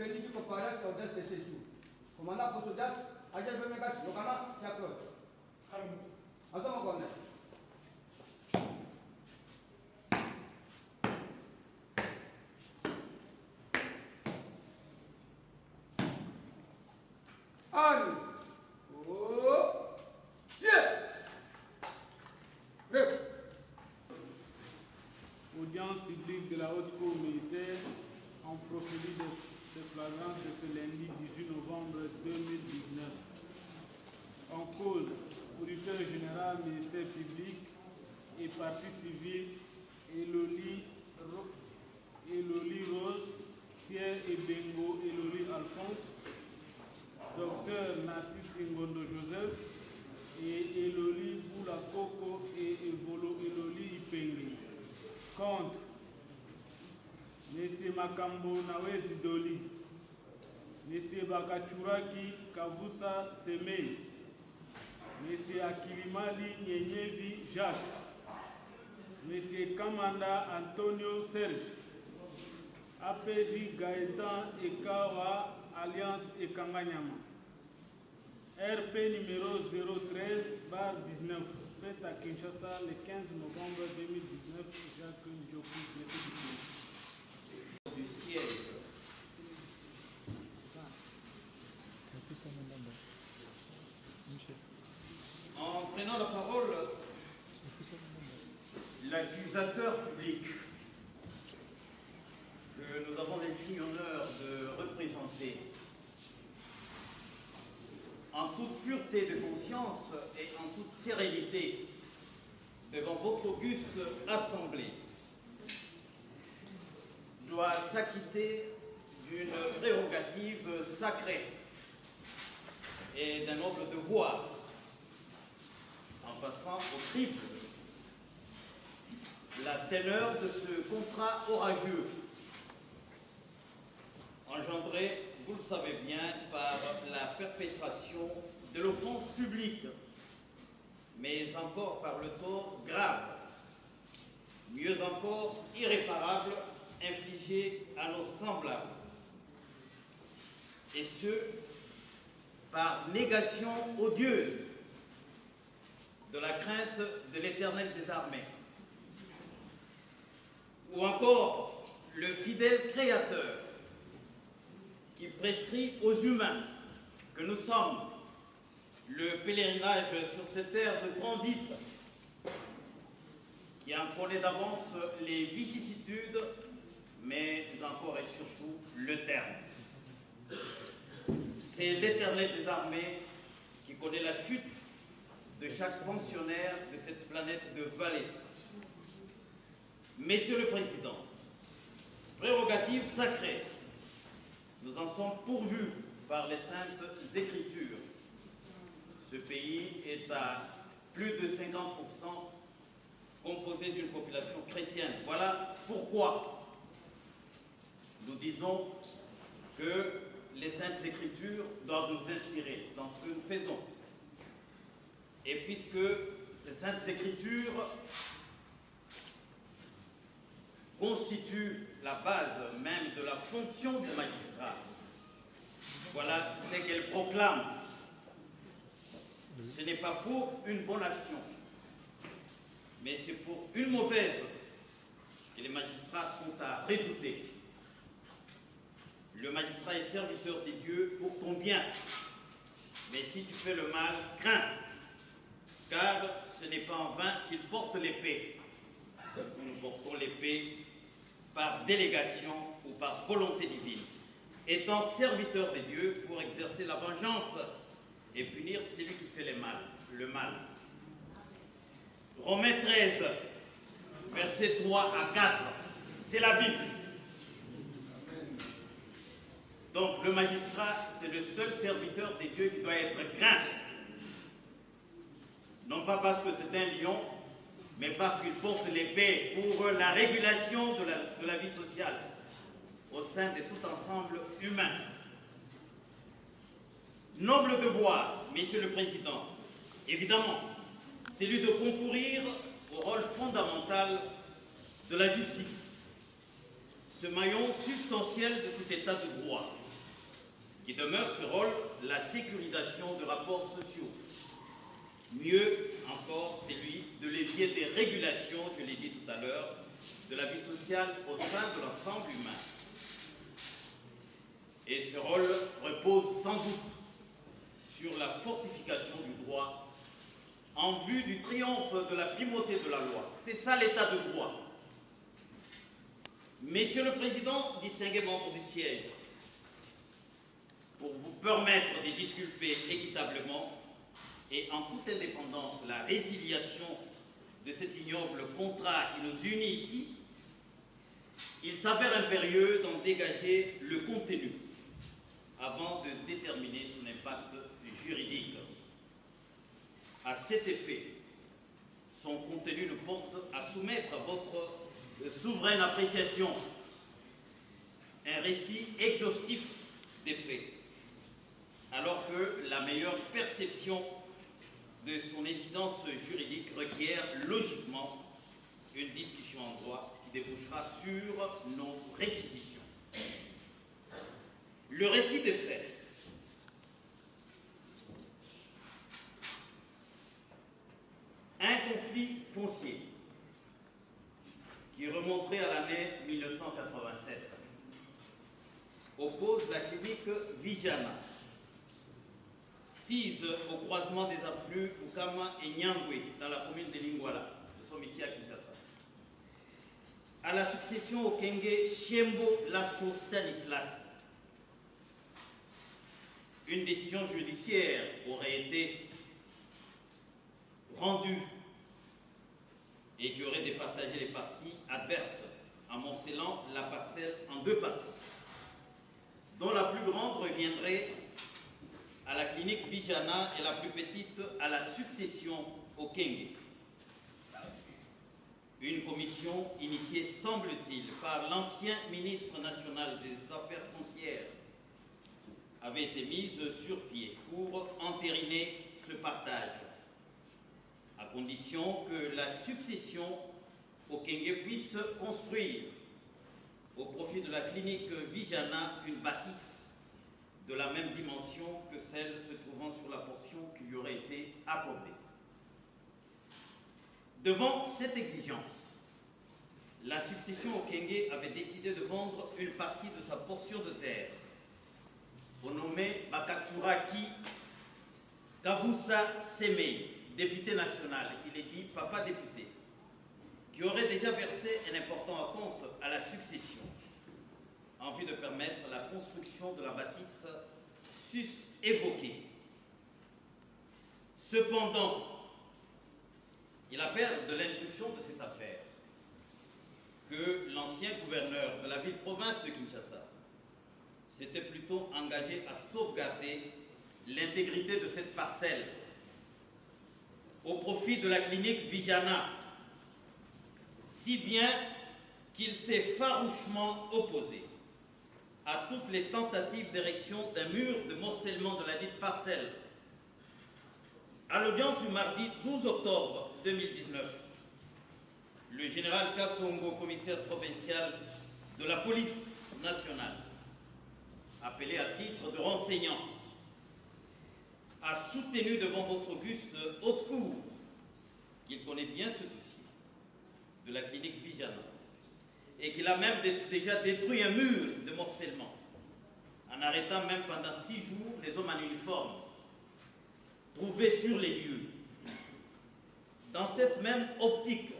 prévenus qui comparaissent au test de séjour. Commandant Posodias, agent Bemegas, Yokana, Chapel. Attends, mon connaît. Allez. Oh. Yeah. Prêt. Audience publique de la haute cour militaire en procédure de flagrance de ce lundi 18 novembre 2019. En cause, auditeur général, ministère public et partie civile, Eloli Rose, Pierre Ebengo, Eloli Alphonse, Docteur Nati Tingondo Joseph et Eloli Boulakoko et Evolo Eloli Ipenge. Contre M. Makambo Nawezi Doli, M. Bakachuraki Kavusa Semei, M. Akilimali Nyenyevi Jacques, M. Kamanda Antonio Serge, APJ Gaëtan Ekawa Alliance Ekanganyama, RP numéro 013/19, fait à Kinshasa le 15 novembre 2019, Jacques Ndjoku, du siège. En prenant la parole, l'accusateur public que nous avons l'insigne honneur de représenter, en toute pureté de conscience et en toute sérénité, devant votre auguste assemblée, doit s'acquitter d'une prérogative sacrée et d'un noble devoir, en passant au triple la teneur de ce contrat orageux, engendré, vous le savez bien, par la perpétration de l'offense publique, mais encore par le tort grave, mieux encore irréparable, infligé à nos semblables, et ce, par négation odieuse de la crainte de l'Éternel des armées, ou encore le fidèle Créateur qui prescrit aux humains que nous sommes le pèlerinage sur cette terre de transit qui en connaît d'avance les vicissitudes, mais encore et surtout le terme. C'est l'Éternel des armées qui connaît la chute de chaque pensionnaire de cette planète de vallée. Messieurs le Président, prérogative sacrée, nous en sommes pourvus par les Saintes Écritures. Ce pays est à plus de 50% composé d'une population chrétienne. Voilà pourquoi nous disons que les Saintes Écritures doivent nous inspirer dans ce que nous faisons. Et puisque ces Saintes Écritures constituent la base même de la fonction du magistrat, voilà ce qu'elles proclament. Ce n'est pas pour une bonne action, mais c'est pour une mauvaise que les magistrats sont à redouter. Le magistrat est serviteur des dieux pour ton bien, mais si tu fais le mal, crains, car ce n'est pas en vain qu'il porte l'épée. Nous portons l'épée par délégation ou par volonté divine, étant serviteur des dieux pour exercer la vengeance et punir celui qui fait le mal. Romains 13, versets 3 à 4, c'est la Bible. Donc le magistrat, c'est le seul serviteur des dieux qui doit être craint. Non pas parce que c'est un lion, mais parce qu'il porte l'épée pour la régulation de la vie sociale au sein de tout ensemble humain. Noble devoir, Monsieur le Président, évidemment, c'est celui de concourir au rôle fondamental de la justice, ce maillon substantiel de tout état de droit. qui demeure ce rôle, la sécurisation de rapports sociaux. Mieux encore, c'est lui de levier des régulations, je l'ai dit tout à l'heure, de la vie sociale au sein de l'ensemble humain. Et ce rôle repose sans doute sur la fortification du droit en vue du triomphe de la primauté de la loi. C'est ça l'état de droit. Monsieur le Président, distingués membres du siège, pour vous permettre de disculper équitablement et en toute indépendance la résiliation de cet ignoble contrat qui nous unit ici, il s'avère impérieux d'en dégager le contenu avant de déterminer son impact juridique. À cet effet, son contenu nous porte à soumettre à votre souveraine appréciation un récit exhaustif des faits, alors que la meilleure perception de son incidence juridique requiert logiquement une discussion en droit qui débouchera sur nos réquisitions. Le récit des faits. Un conflit foncier qui remonterait à l'année 1987 oppose la clinique Vijana, sise au croisement des affluents Ukama et Nyangwe dans la commune de Lingwala. Nous sommes ici à Kinshasa. À la succession au Kenge Chiembo Lasso Stanislas. Une décision judiciaire aurait été rendue et qui aurait départagé les parties adverses, amoncelant la parcelle en deux parties, dont la plus grande reviendrait à la clinique Vijana et la plus petite à la succession au Kenge. Une commission initiée, semble-t-il, par l'ancien ministre national des Affaires foncières avait été mise sur pied pour entériner ce partage, à condition que la succession au Kenge puisse construire, au profit de la clinique Vijana, une bâtisse de la même dimension que celle se trouvant sur la portion qui lui aurait été accordée. Devant cette exigence, la succession au Kenge avait décidé de vendre une partie de sa portion de terre, renommé Bakatsuraki Kavusa Semei, député national, il est dit papa député, qui aurait déjà versé un important acompte à la succession, en vue de permettre la construction de la bâtisse sus-évoquée. Cependant, il appelle de l'instruction de cette affaire que l'ancien gouverneur de la ville-province de Kinshasa s'était plutôt engagé à sauvegarder l'intégrité de cette parcelle au profit de la clinique Vijana, si bien qu'il s'est farouchement opposé à toutes les tentatives d'érection d'un mur de morcellement de la dite parcelle. À l'audience du mardi 12 octobre 2019, le général Kassongo, commissaire provincial de la police nationale, appelé à titre de renseignant, a soutenu devant votre auguste haute cour qu'il connaît bien ce dossier de la clinique Vijana et qu'il a même déjà détruit un mur de morcellement en arrêtant même pendant 6 jours les hommes en uniforme trouvés sur les lieux. Dans cette même optique,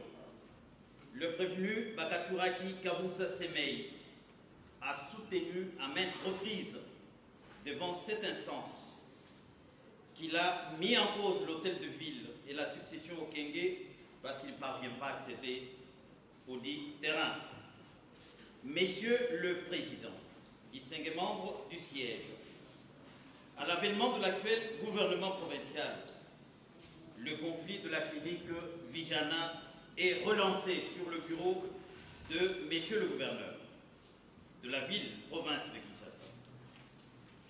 le prévenu Bakatsuraki Kavusa Semei a soutenu à maintes reprises devant cette instance qu'il a mis en cause l'hôtel de ville et la succession au Kenge parce qu'il ne parvient pas à accéder au dit terrain. Messieurs le Président, distingués membres du siège, à l'avènement de l'actuel gouvernement provincial, le conflit de la clinique Vijana est relancé sur le bureau de Monsieur le gouverneur de la ville-province de Kinshasa.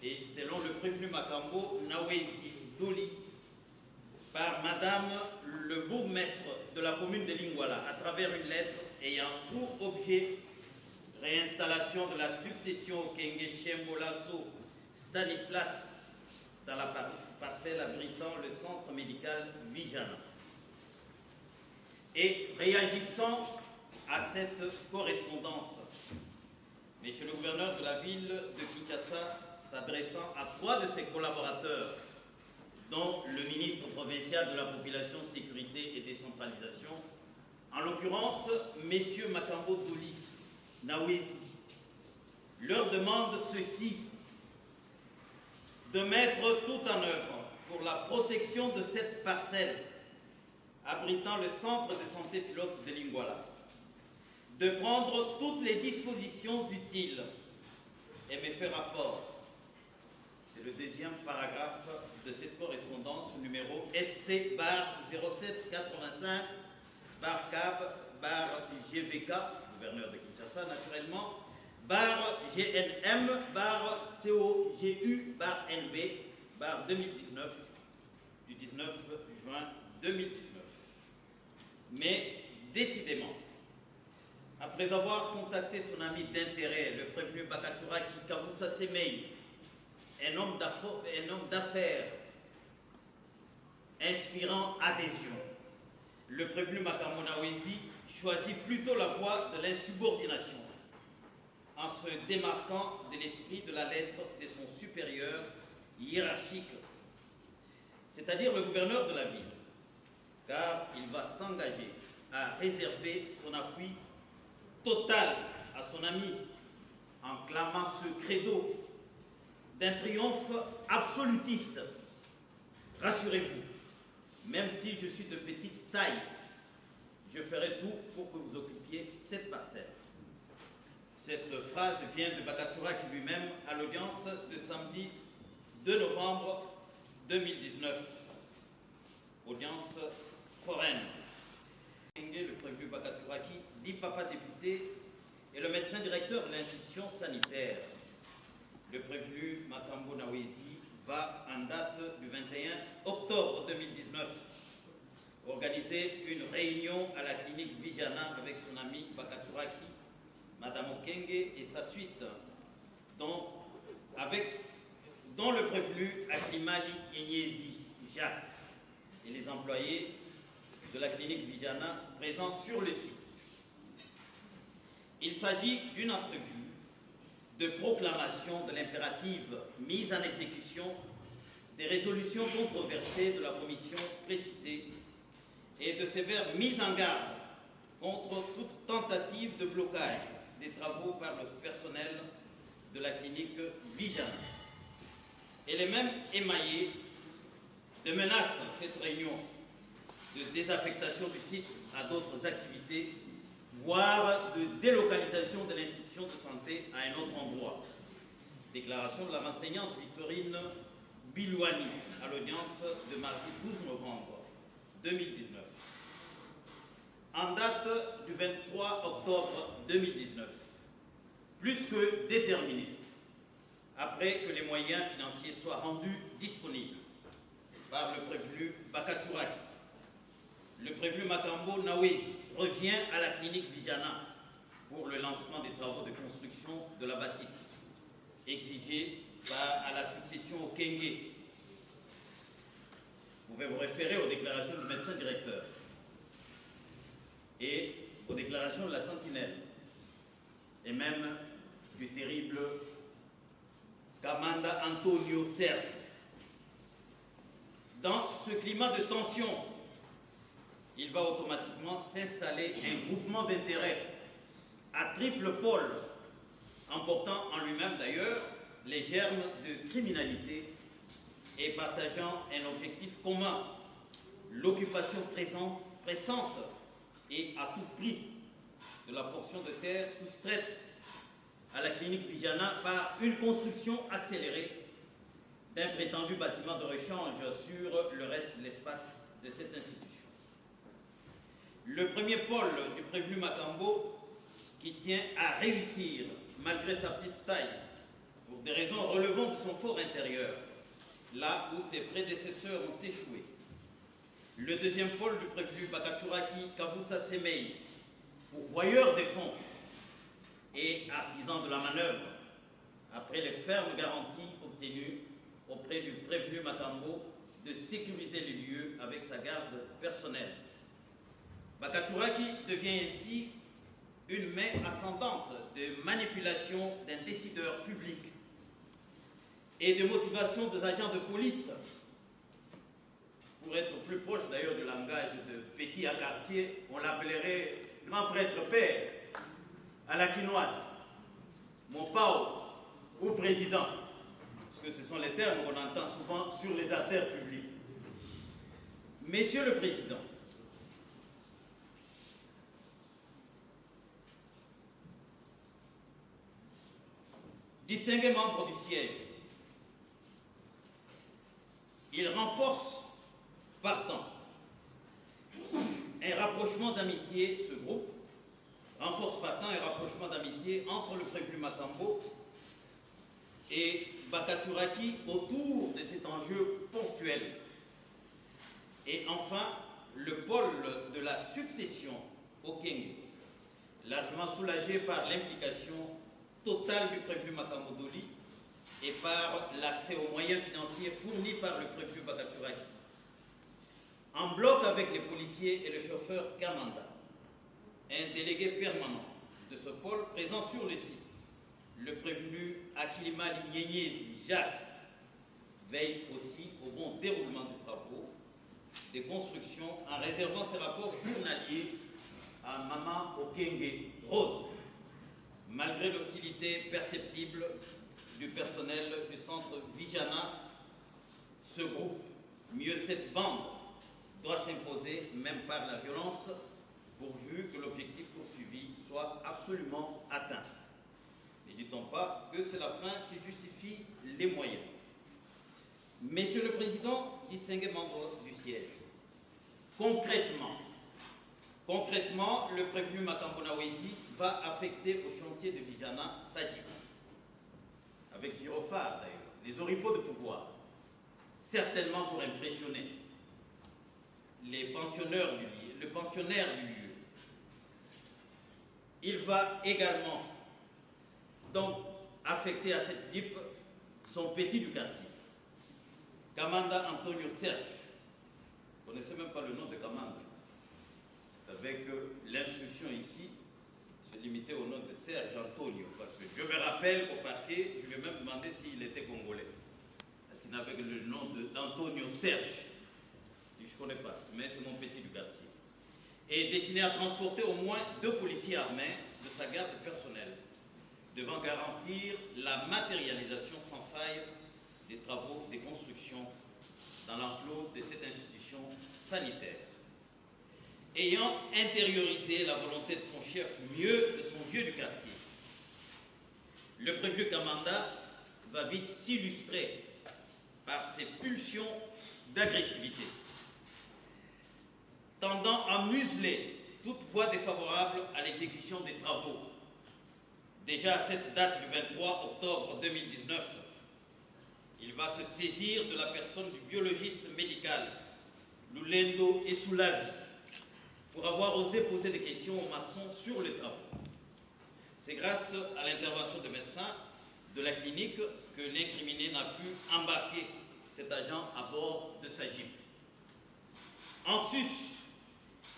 Et selon le prévenu Makambo Nawezi Doli, par Madame le bourgmestre de la commune de Lingwala, à travers une lettre ayant pour objet réinstallation de la succession au Kenge Chiembo Lasso Stanislas dans la parcelle abritant le centre médical Vijana. Et réagissant à cette correspondance, Monsieur le gouverneur de la ville de Kinshasa, s'adressant à 3 de ses collaborateurs, dont le ministre provincial de la Population, Sécurité et Décentralisation, en l'occurrence, messieurs Makambo Doli, Nawesi, leur demande ceci: de mettre tout en œuvre pour la protection de cette parcelle abritant le centre de santé pilote de Lingwala, de prendre toutes les dispositions utiles et me faire rapport. C'est le deuxième paragraphe de cette correspondance numéro SC bar 0785 bar CAB bar GVK, gouverneur de Kinshasa naturellement, bar GNM bar COGU bar NB bar 2019 du 19 juin 2019. Mais décidément, après avoir contacté son ami d'intérêt, le prévenu Bakaturaki Kavusa Semei, un homme d'affaires inspirant adhésion, le prévenu Makambo Nawesi choisit plutôt la voie de l'insubordination, en se démarquant de l'esprit de la lettre de son supérieur hiérarchique, c'est-à-dire le gouverneur de la ville, car il va s'engager à réserver son appui total à son ami en clamant ce credo d'un triomphe absolutiste. Rassurez-vous, même si je suis de petite taille, je ferai tout pour que vous occupiez cette parcelle. Cette phrase vient de Bakaturaki lui-même à l'audience de samedi 2 novembre 2019. Audience foraine. Le prévenu Bakaturaki, dit papa député, et le médecin directeur de l'institution sanitaire. Le prévenu Makambo Nawesi va, en date du 21 octobre 2019, organiser une réunion à la clinique Vijana avec son ami Bakaturaki, Madame Okenge et sa suite, dont le prévenu Akimali Enyezi Jacques et les employés de la clinique Vijana présents sur le site. Il s'agit d'une entrevue de proclamation de l'impérative mise en exécution des résolutions controversées de la commission précitée et de sévères mises en garde contre toute tentative de blocage des travaux par le personnel de la clinique Vijana. Elle est même émaillée de menaces, cette réunion, de désaffectation du site à d'autres activités, voire de délocalisation de l'institution de santé à un autre endroit. Déclaration de la renseignante Victorine Bilouani à l'audience de mardi 12 novembre 2019. En date du 23 octobre 2019, plus que déterminé, après que les moyens financiers soient rendus disponibles par le prévenu Bakaturaki, le prévenu Makambo Nawesi revient à la clinique Vijana pour le lancement des travaux de construction de la bâtisse exigés à la succession au Kenge. Vous pouvez vous référer aux déclarations du médecin directeur et aux déclarations de la sentinelle et même du terrible Kamanda Antonio Serge. Dans ce climat de tension, il va automatiquement s'installer un groupement d'intérêt à triple pôle, emportant en lui-même d'ailleurs les germes de criminalité et partageant un objectif commun, l'occupation pressante et à tout prix de la portion de terre soustraite à la clinique Vijana par une construction accélérée d'un prétendu bâtiment de rechange sur le reste de l'espace de cette institution. Le premier pôle du prévenu Makambo, qui tient à réussir malgré sa petite taille, pour des raisons relevant de son fort intérieur, là où ses prédécesseurs ont échoué. Le deuxième pôle du prévenu Bakaturaki Kavusa Semei, pourvoyeur des fonds et artisan de la manœuvre, après les fermes garanties tenu auprès du prévenu Makambo de sécuriser les lieux avec sa garde personnelle. Bakaturaki devient ainsi une main ascendante de manipulation d'un décideur public et de motivation des agents de police. Pour être plus proche d'ailleurs du langage de Petit à quartier, on l'appellerait grand prêtre père à la quinoise, mon pao ou président, parce que ce sont les termes qu'on entend souvent sur les artères publiques. Monsieur le Président, distingués membres du siège, il renforce partant un rapprochement d'amitié, ce groupe renforce partant un rapprochement d'amitié entre le prévenu Makambo et Bakaturaki autour de cet enjeu ponctuel. Et enfin, le pôle de la succession au Kenge, largement soulagé par l'implication totale du prévenu Makambo Doli et par l'accès aux moyens financiers fournis par le prévenu Bakaturaki. En bloc avec les policiers et le chauffeur Kamanda, un délégué permanent de ce pôle présent sur le site, le prévenu Akilima Lignenyezi Jacques, veille aussi au bon déroulement des travaux, des constructions, en réservant ses rapports journaliers à Maman Okenge Rose, malgré l'hostilité perceptible du personnel du centre Vijana. Ce groupe, mieux cette bande, doit s'imposer même par la violence, pourvu que l'objectif poursuivi soit absolument atteint. Ne dit-on pas que c'est la fin qui justifie les moyens? Monsieur le Président, distingués membres du siège, concrètement, le prévenu Makambo Nawezi va affecter au chantier de Vijana Sadji, avec gyrophare d'ailleurs, les oripeaux de pouvoir, certainement pour impressionner les pensionnaires du lieu, le pensionnaire du lieu. Il va également donc affecter à cette DIP son petit du quartier, Kamanda Antonio Serge. Vous ne connaissez même pas le nom de Kamanda. C'est avec l'instruction ici, se limiter au nom de Serge Antonio, parce que je me rappelle au parquet, je lui ai même demandé s'il était congolais. Parce qu'il n'avait que le nom d'Antonio Serge. Je ne connais pas, mais c'est mon petit du quartier. Et destiné à transporter au moins 2 policiers armés de sa garde personnelle, devant garantir la matérialisation sans faille des travaux, des constructions dans l'enclos de cette institution sanitaire. Ayant intériorisé la volonté de son chef, mieux de son vieux du quartier, le prévenu Kamanda va vite s'illustrer par ses pulsions d'agressivité, tendant à museler toute voie défavorable à l'exécution des travaux. Déjà à cette date du 23 octobre 2019, il va se saisir de la personne du biologiste médical, Lulendo Essoulavi, pour avoir osé poser des questions aux maçons sur les travaux. C'est grâce à l'intervention de médecins de la clinique que l'incriminé n'a pu embarquer cet agent à bord de sa Jeep. En sus,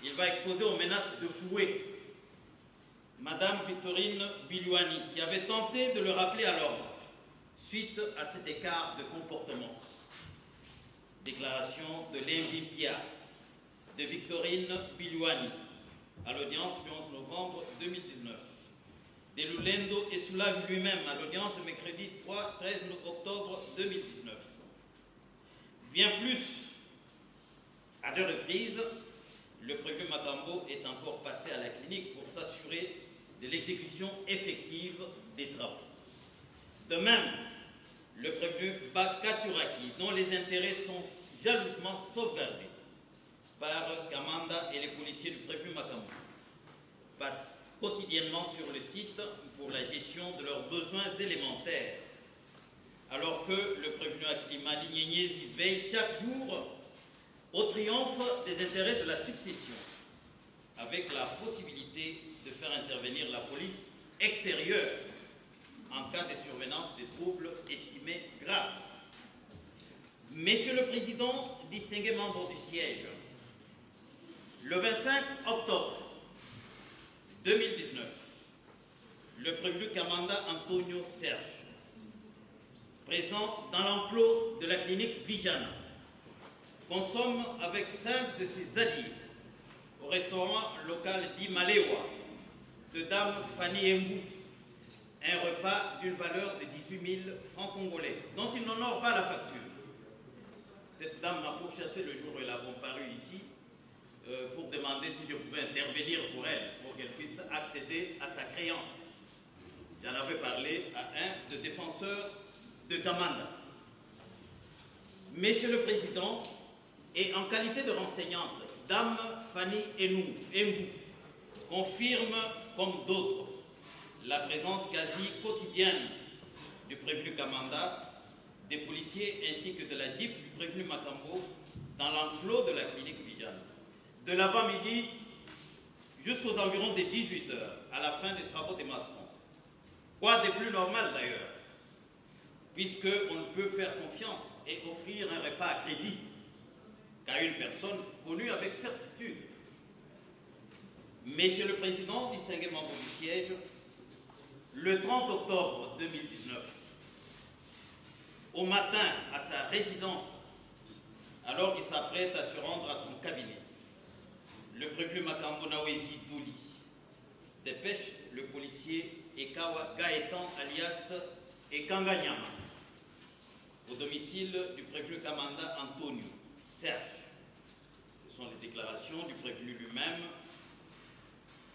il va exposer aux menaces de fouet Madame Victorine Bilouani, qui avait tenté de le rappeler à l'ordre suite à cet écart de comportement. Déclaration de Lenvi Pia, de Victorine Bilouani, à l'audience du 11 novembre 2019. De Lulendo Essoulavi lui-même, à l'audience de mercredi 13 octobre 2019. Bien plus, à 2 reprises, le prévenu Makambo est encore passé à la clinique pour s'assurer de l'exécution effective des travaux. De même, le prévenu Bakaturaki, dont les intérêts sont jalousement sauvegardés par Kamanda et les policiers du prévenu Makambo, passe quotidiennement sur le site pour la gestion de leurs besoins élémentaires, alors que le prévenu Akilima Lignenyezi veille chaque jour au triomphe des intérêts de la succession, avec la possibilité de faire intervenir la police extérieure en cas de survenance des troubles estimés graves. Président, distingués membres du siège, le 25 octobre 2019, le prévenu Kamanda Antonio Serge, présent dans l'enclos de la clinique Vijana, consomme avec 5 de ses alliés au restaurant local dit Malewa de Dame Fanny Mbou un repas d'une valeur de 18 000 francs congolais, dont il n'honore pas la facture. Cette dame m'a pourchassé le jour où elle a comparu ici pour demander si je pouvais intervenir pour elle, pour qu'elle puisse accéder à sa créance. J'en avais parlé à un des défenseurs de Kamanda. Monsieur le Président, et en qualité de renseignante, Dame Fanny Mbou confirme, comme d'autres, la présence quasi quotidienne du prévenu Kamanda, des policiers ainsi que de la DIP du prévenu Makambo dans l'enclos de la clinique Vijana. De l'avant-midi jusqu'aux environs des 18 h, à la fin des travaux des maçons. Quoi de plus normal d'ailleurs, puisqu'on ne peut faire confiance et offrir un repas à crédit qu'à une personne connue avec certitude. Monsieur le Président, distingué membre du siège, le 30 octobre 2019, au matin à sa résidence, alors qu'il s'apprête à se rendre à son cabinet, le prévenu Makambo Nawezi Douli dépêche le policier Ekawa Gaëtan alias Ekanganyama au domicile du prévenu Kamanda Antonio Serge. Ce sont les déclarations du prévenu lui-même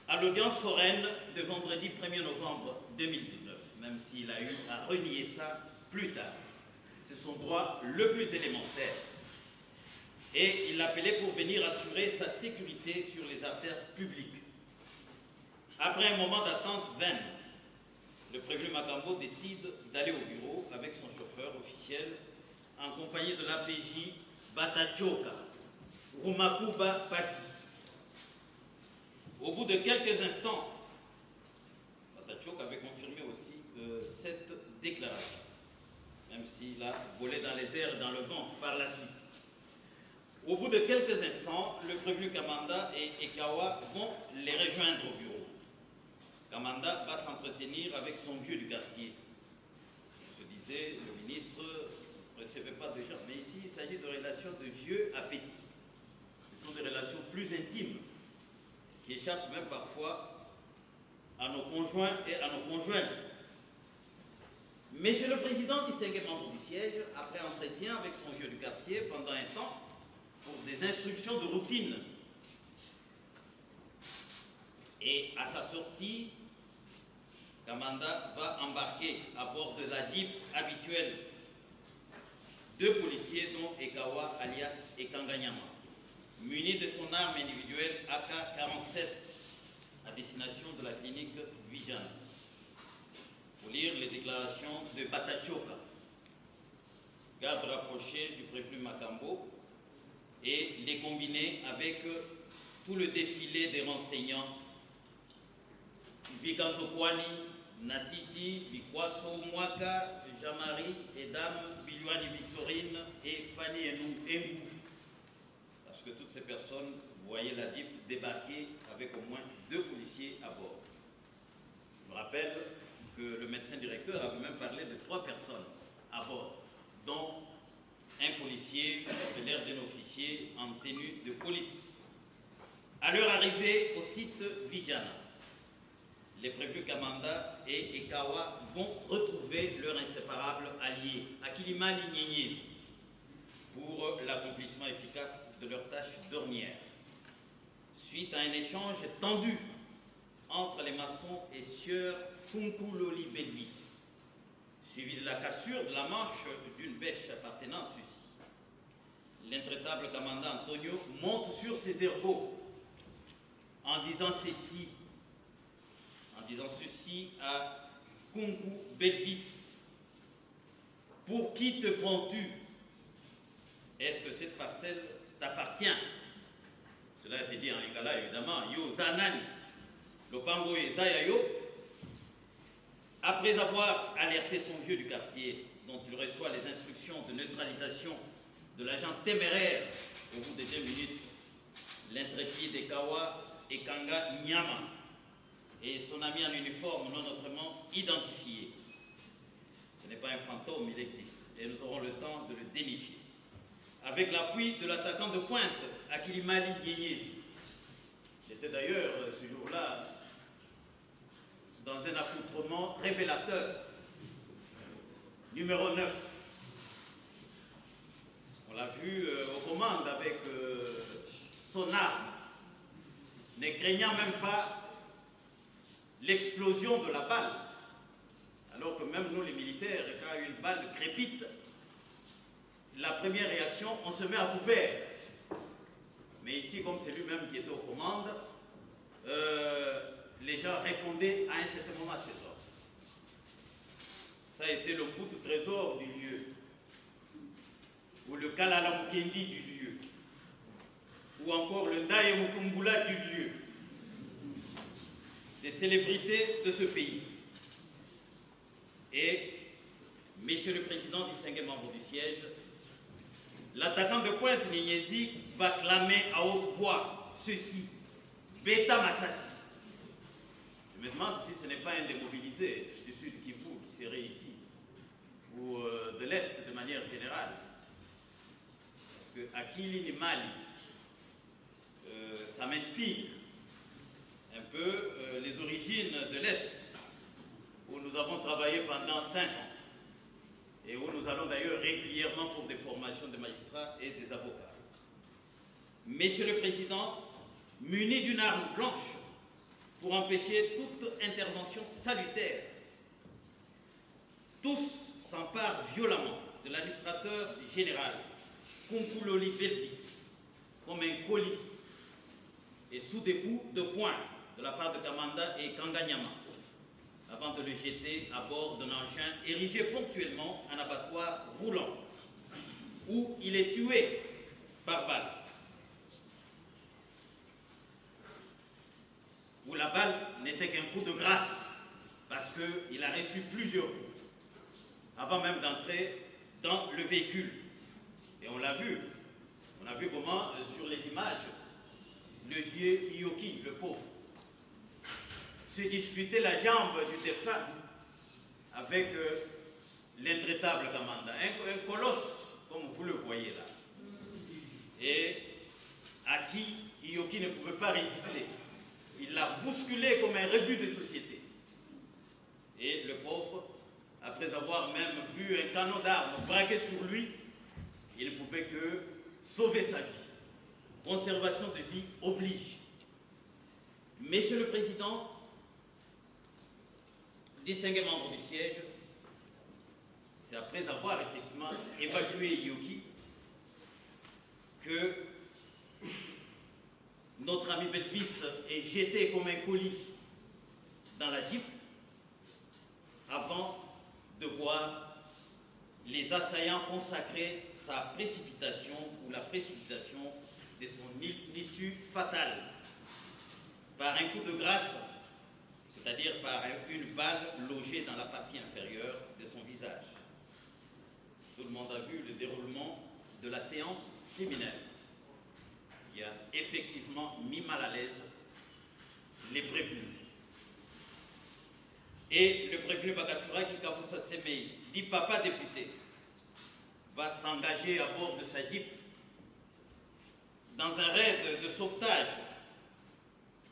à l'audience foraine de vendredi 1er novembre 2019, même s'il a eu à renier ça plus tard. C'est son droit le plus élémentaire. Et il l'appelait pour venir assurer sa sécurité sur les artères publiques. Après un moment d'attente vaine, le prévenu Makambo décide d'aller au bureau avec son chauffeur officiel en compagnie de l'APJ Batachoka, Rumakuba Paki. Au bout de quelques instants, Batachoka avait confirmé aussi cette déclaration, même s'il a volé dans les airs et dans le vent par la suite. Au bout de quelques instants, le prévenu Kamanda et Ekawa vont les rejoindre au bureau. Kamanda va s'entretenir avec son vieux du quartier. Je disais, le ministre ne recevait pas de gens, mais ici il s'agit de relations de vieux à petits. Ce sont des relations plus intimes, qui échappent même parfois à nos conjoints et à nos conjointes. Monsieur le Président, distingué membre du siège, après entretien avec son vieux du quartier pendant un temps, pour des instructions de routine. Et à sa sortie, Kamanda va embarquer à bord de la DIP habituelle 2 policiers dont Ekawa alias Ekanganyama, munis de son arme individuelle AK-47 à destination de la clinique Vijana. Pour lire les déclarations de Batachoka, garde rapproché du prévenu Makambo, et les combiner avec tout le défilé des renseignants Vikanzo Kwani, Natiti, Bikwaso Mwaka, Jamari, Edam, Biluani Victorine et Fanny Mbou. Parce que toutes ces personnes voyaient la DIP débarquer avec au moins 2 policiers à bord. Je me rappelle que le médecin directeur avait même parlé de 3 personnes à bord, dont un policier de l'air d'un officier en tenue de police. À leur arrivée au site Vijana, les prévus Kamanda et Ekawa vont retrouver leur inséparable allié, Akilimali Nyenyezi, pour l'accomplissement efficace de leur tâche dernière. Suite à un échange tendu entre les maçons et sieur Kunkuloli Bedvis, suivi de la cassure de la manche d'une bêche appartenant à ceci, l'intraitable Kamanda Antonio monte sur ses ergots en disant ceci à Kunku Bedvis. Pour qui te prends-tu? Est-ce que cette parcelle t'appartient? Cela a été dit en lingala évidemment. Yo Zanani, Lopango et Zayayo. Après avoir alerté son vieux du quartier, dont il reçoit les instructions de neutralisation de l'agent téméraire, au bout de 2 minutes, l'intrépide Ekawa Ekanga Nyama et son ami en uniforme non autrement identifié. Ce n'est pas un fantôme, il existe, et nous aurons le temps de le dénicher. Avec l'appui de l'attaquant de pointe, Akilimali Nyenyezi. J'étais d'ailleurs ce jour-là dans un accoutrement révélateur. Numéro 9. On l'a vu aux commandes avec son arme, ne craignant même pas l'explosion de la balle. Alors que même nous les militaires, quand une balle crépite, la première réaction, on se met à couvert. Mais ici, comme c'est lui-même qui était aux commandes, les gens répondaient à un certain moment à ces ordres. Ça a été le coup de trésor du lieu, ou le Kalala Mukendi du lieu, ou encore le Ndaye Mukumbula du lieu, des célébrités de ce pays. Et, Monsieur le Président, distingué membre du siège, l'attaquant de pointe Nyenyezi va clamer à haute voix ceci, Beta Massassi. Je me demande si ce n'est pas un démobilisé du sud Kivu qui serait ici, ou de l'Est de manière générale. Parce que Akili Mali, ça m'inspire un peu les origines de l'Est, où nous avons travaillé pendant 5 ans, et où nous allons d'ailleurs régulièrement pour des formations de magistrats et des avocats. Monsieur le Président, muni d'une arme blanche pour empêcher toute intervention salutaire, tous s'emparent violemment de l'administrateur général Kumkuloli Belvis comme un colis et sous des coups de poing de la part de Kamanda et Kanganyama avant de le jeter à bord d'un engin érigé ponctuellement en abattoir roulant où il est tué par balle. Où la balle n'était qu'un coup de grâce parce qu'il a reçu plusieurs coups avant même d'entrer dans le véhicule. Et on l'a vu. On a vu comment, sur les images, le vieux Iyoki, le pauvre, se disputait la jambe du défunt avec l'intraitable Kamanda. Un colosse, comme vous le voyez là. Et à qui Iyoki ne pouvait pas résister. Il l'a bousculé comme un rebut de société. Et le pauvre, après avoir même vu un canon d'armes braqué sur lui, il ne pouvait que sauver sa vie. Conservation de vie oblige. Monsieur le Président, distingué membre du siège, c'est après avoir effectivement évacué Iyoki que notre ami Belvis est jeté comme un colis dans la Jeep avant de voir les assaillants consacrer sa précipitation ou la précipitation de son issue fatale par un coup de grâce, c'est-à-dire par une balle logée dans la partie inférieure de son visage. Tout le monde a vu le déroulement de la séance criminelle qui a effectivement mis mal à l'aise les prévenus. Et le prévenu Bagatura Kikaboussa Semei, dit papa député, va s'engager à bord de sa Jeep dans un raid de sauvetage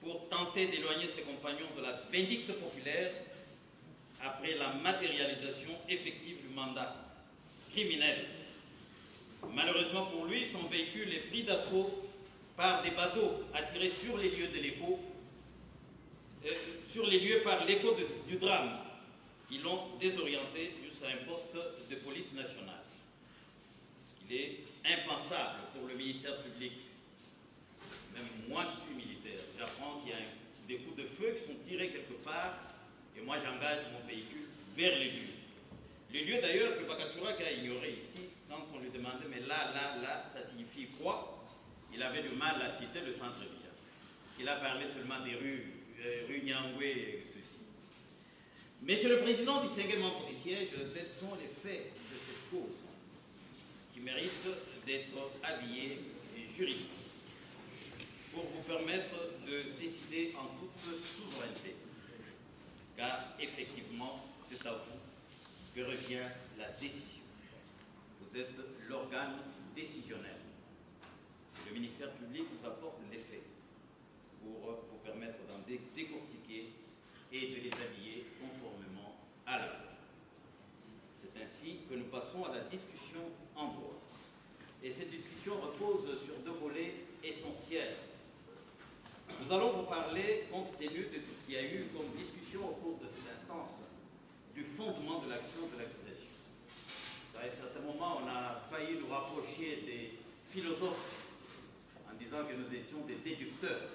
pour tenter d'éloigner ses compagnons de la vindicte populaire après la matérialisation effective du mandat criminel. Malheureusement pour lui, son véhicule est pris d'assaut par des bateaux attirés sur les lieux de l'écho, sur les lieux par l'écho du drame, qui l'ont désorienté jusqu'à un poste de police nationale. Il est impensable pour le ministère public, même moi qui suis militaire, j'apprends qu'il y a des coups de feu qui sont tirés quelque part et moi j'engage mon véhicule vers les lieux. Les lieux d'ailleurs que Bagatura a ignoré ici, quand on lui demandait mais là, ça signifie quoi? Il avait du mal à citer le centre-ville. Il a parlé seulement des rues Nyangwe et ceci. Monsieur le Président, distingué membre du siège, tels sont les faits de cette cause qui méritent d'être habillé juridiquement pour vous permettre de décider en toute souveraineté. Car effectivement, c'est à vous que revient la décision. Vous êtes l'organe décisionnel. Le ministère public vous apporte les faits pour vous permettre d'en décortiquer et de les habiller conformément à la loi. C'est ainsi que nous passons à la discussion en droit. Et cette discussion repose sur deux volets essentiels. Nous allons vous parler, compte tenu de tout ce qu'il y a eu comme discussion au cours de cette instance, du fondement de l'action de l'accusation. À un certain moment, on a failli nous rapprocher des philosophes en disant que nous étions des déducteurs.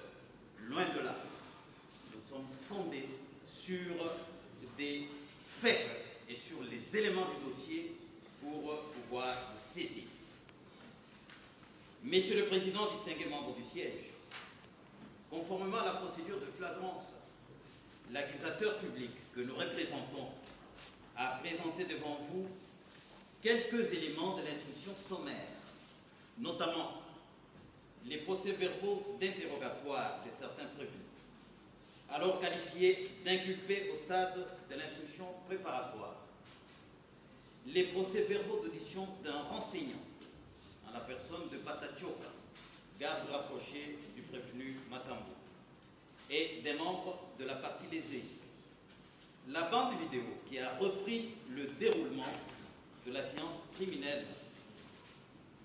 Loin de là. Nous sommes fondés sur des faits et sur les éléments du dossier pour pouvoir vous saisir. Monsieur le Président, distingué membre du siège, conformément à la procédure de flagrance, l'accusateur public que nous représentons a présenté devant vous quelques éléments de l'instruction sommaire, notamment les procès-verbaux d'interrogatoire de certains prévenus, alors qualifiés d'inculpés au stade de l'instruction préparatoire, les procès-verbaux d'audition d'un renseignant en la personne de Batachoka, garde rapproché du prévenu Matambo, et des membres de la partie lésée. La bande vidéo qui a repris le déroulement de la séance criminelle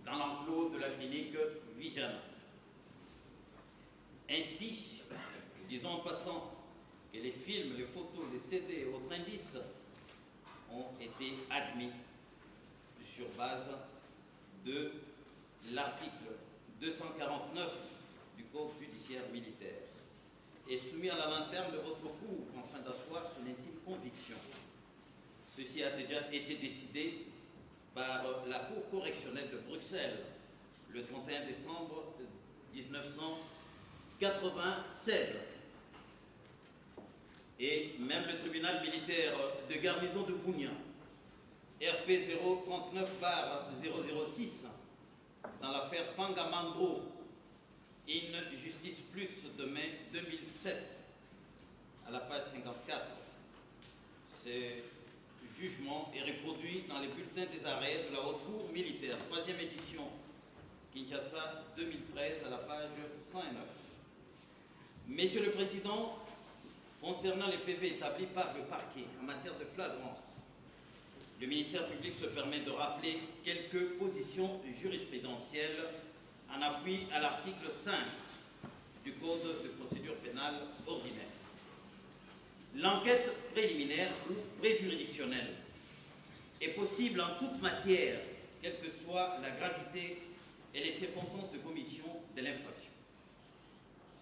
dans l'enclos de la clinique Vijana. Ainsi, disons en passant que les films, les photos, les CD et autres indices ont été admis sur base de l'article 249 du Code judiciaire militaire et soumis à la lanterne de votre cour afin d'asseoir son intime conviction. Ceci a déjà été décidé par la Cour correctionnelle de Bruxelles le 31 décembre 1996 et même le tribunal militaire de garnison de Bougna, RP 039/006, dans l'affaire Pangamandro, in Justice Plus de mai 2007, à la page 54. Ce jugement est reproduit dans les bulletins des arrêts de la Haute Cour militaire, 3e édition, Kinshasa 2013, à la page 109. Messieurs le Président, concernant les PV établis par le parquet en matière de flagrance, le ministère public se permet de rappeler quelques positions jurisprudentielles en appui à l'article 5 du Code de procédure pénale ordinaire. L'enquête préliminaire ou préjuridictionnelle est possible en toute matière, quelle que soit la gravité et les circonstances de commission de l'infraction.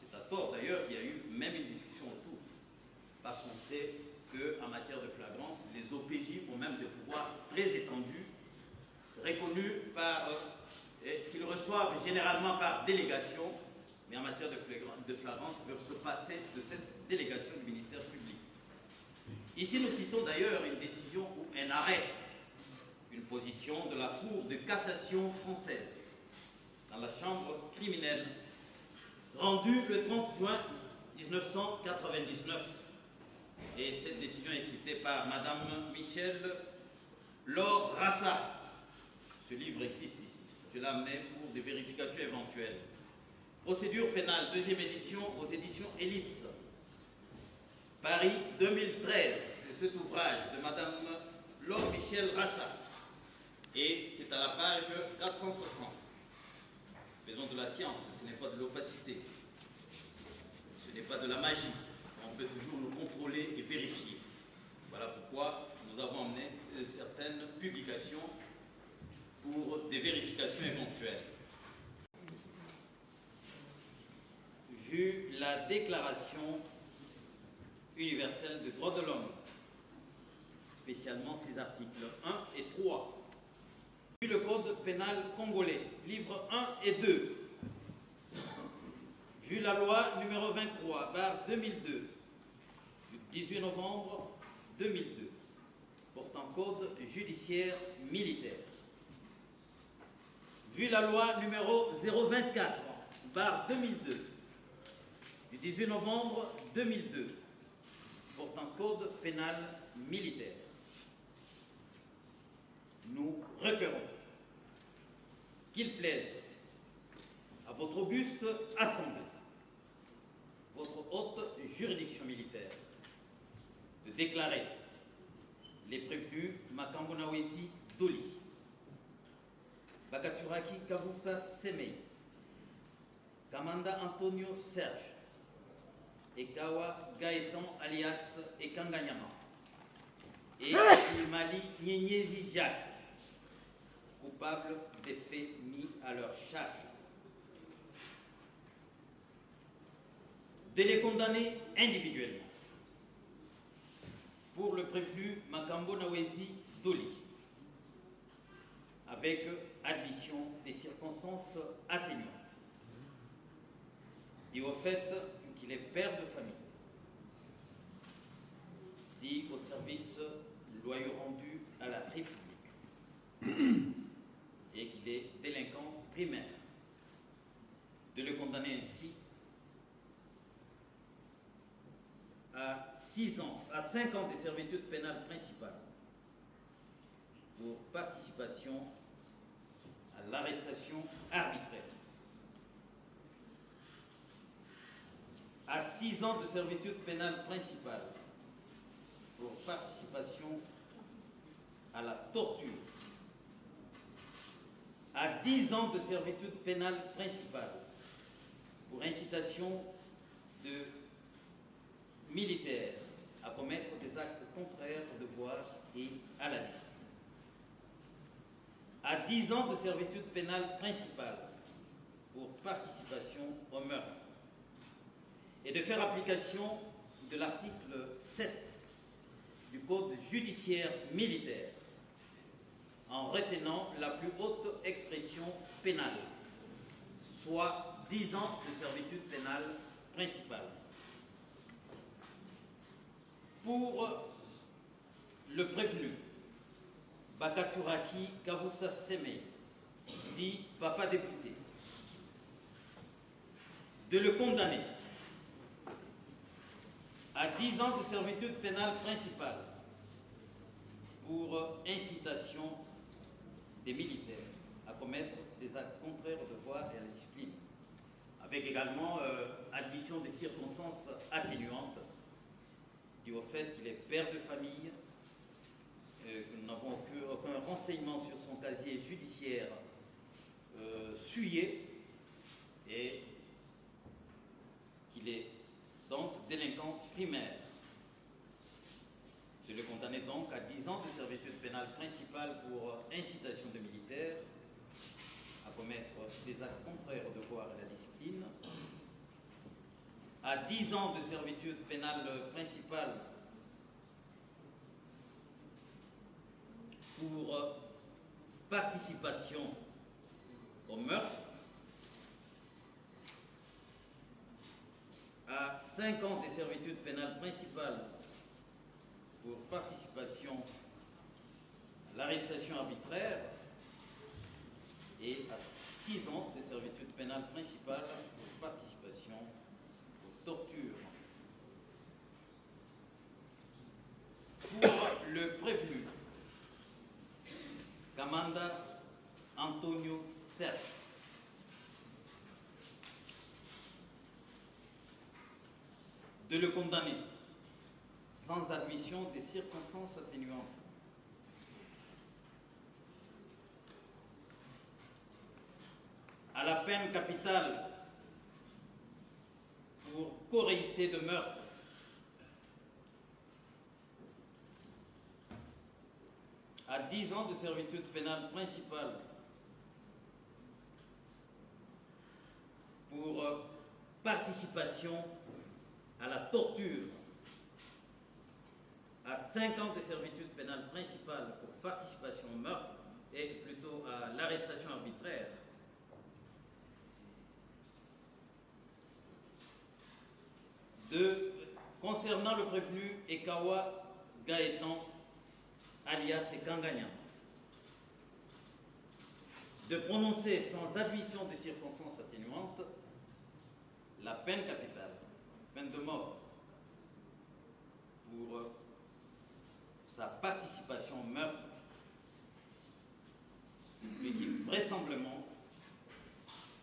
C'est à tort d'ailleurs qu'il y a eu même une discussion autour, parce qu'on sait qu'en matière de flagrance, les OPJ ont même des pouvoirs très étendus, reconnus par, qu'ils reçoivent généralement par délégation, mais en matière de flagrance, peuvent se passer de cette délégation du ministère public. Ici, nous citons d'ailleurs une décision ou un arrêt, une position de la Cour de cassation française dans la chambre criminelle, rendue le 30 juin 1999. Et cette décision est citée par Madame Michel Laure Rassa. Ce livre existe ici. Je l'ai amené pour des vérifications éventuelles. Procédure pénale, 2e édition, aux éditions Ellipse. Paris 2013. C'est cet ouvrage de Madame Laure Michel Rassa. Et c'est à la page 460. Faisons de la science, ce n'est pas de l'opacité. Ce n'est pas de la magie. On peut toujours nous contrôler et vérifier. Voilà pourquoi nous avons emmené certaines publications pour des vérifications éventuelles. Vu la Déclaration universelle des droits de l'homme, spécialement ses articles 1 et 3, vu le Code pénal congolais, livres 1 et 2, vu la loi numéro 23/2002, du 18 novembre 2002, portant code judiciaire militaire, vu la loi numéro 024/2002 du 18 novembre 2002 portant code pénal militaire, nous requérons qu'il plaise à votre auguste assemblée, votre haute juridiction militaire, de déclarer les prévenus Makambo Nawezi Doli, Bakaturaki Kabusa Semei, Kamanda Antonio Serge, Ekawa Gaëtan alias Ekanganyama, et Mali Nyenyezi Jacques, coupables des faits mis à leur charge, de les condamner individuellement. Pour le prévenu Makambo Nawezi Doli, avec admission des circonstances atténuantes, dit au fait qu'il est père de famille, dit au service loyaux rendu à la République et qu'il est délinquant primaire, de le condamner ainsi à 5 ans de servitude pénale principale pour participation à l'arrestation arbitraire, à 6 ans de servitude pénale principale pour participation à la torture, à 10 ans de servitude pénale principale pour incitation de militaires à commettre des actes contraires au devoir et à la discipline, à 10 ans de servitude pénale principale pour participation au meurtre, et de faire application de l'article 7 du Code judiciaire militaire en retenant la plus haute expression pénale, soit 10 ans de servitude pénale principale. Pour le prévenu Bakaturaki Kavusa Seme, dit papa député, de le condamner à 10 ans de servitude pénale principale pour incitation des militaires à commettre des actes contraires au devoir et à la discipline, avec également admission des circonstances atténuantes dû au fait qu'il est père de famille, que nous n'avons aucun renseignement sur son casier judiciaire suyé et qu'il est donc délinquant primaire. Je le condamnais donc à 10 ans de servitude pénale principale pour incitation de militaires à commettre des actes contraires au devoir et à la discipline, à 10 ans de servitude pénale principale pour participation au meurtre, à 5 ans de servitude pénale principale pour participation à l'arrestation arbitraire et à 6 ans de servitude pénale principale pour participation aux tortures. Pour le prévenu Kamanda Antonio Serge, de le condamner sans admission des circonstances atténuantes à la peine capitale pour corréité de meurtre, à 10 ans de servitude pénale principale pour participation à la torture, à 5 ans de servitude pénale principale pour participation au meurtre et plutôt à l'arrestation arbitraire, concernant le prévenu Ekawa Gaëtan alias Ekanganya, de prononcer sans admission de circonstances atténuantes la peine capitale, peine de mort, pour sa participation au meurtre, mais qui vraisemblablement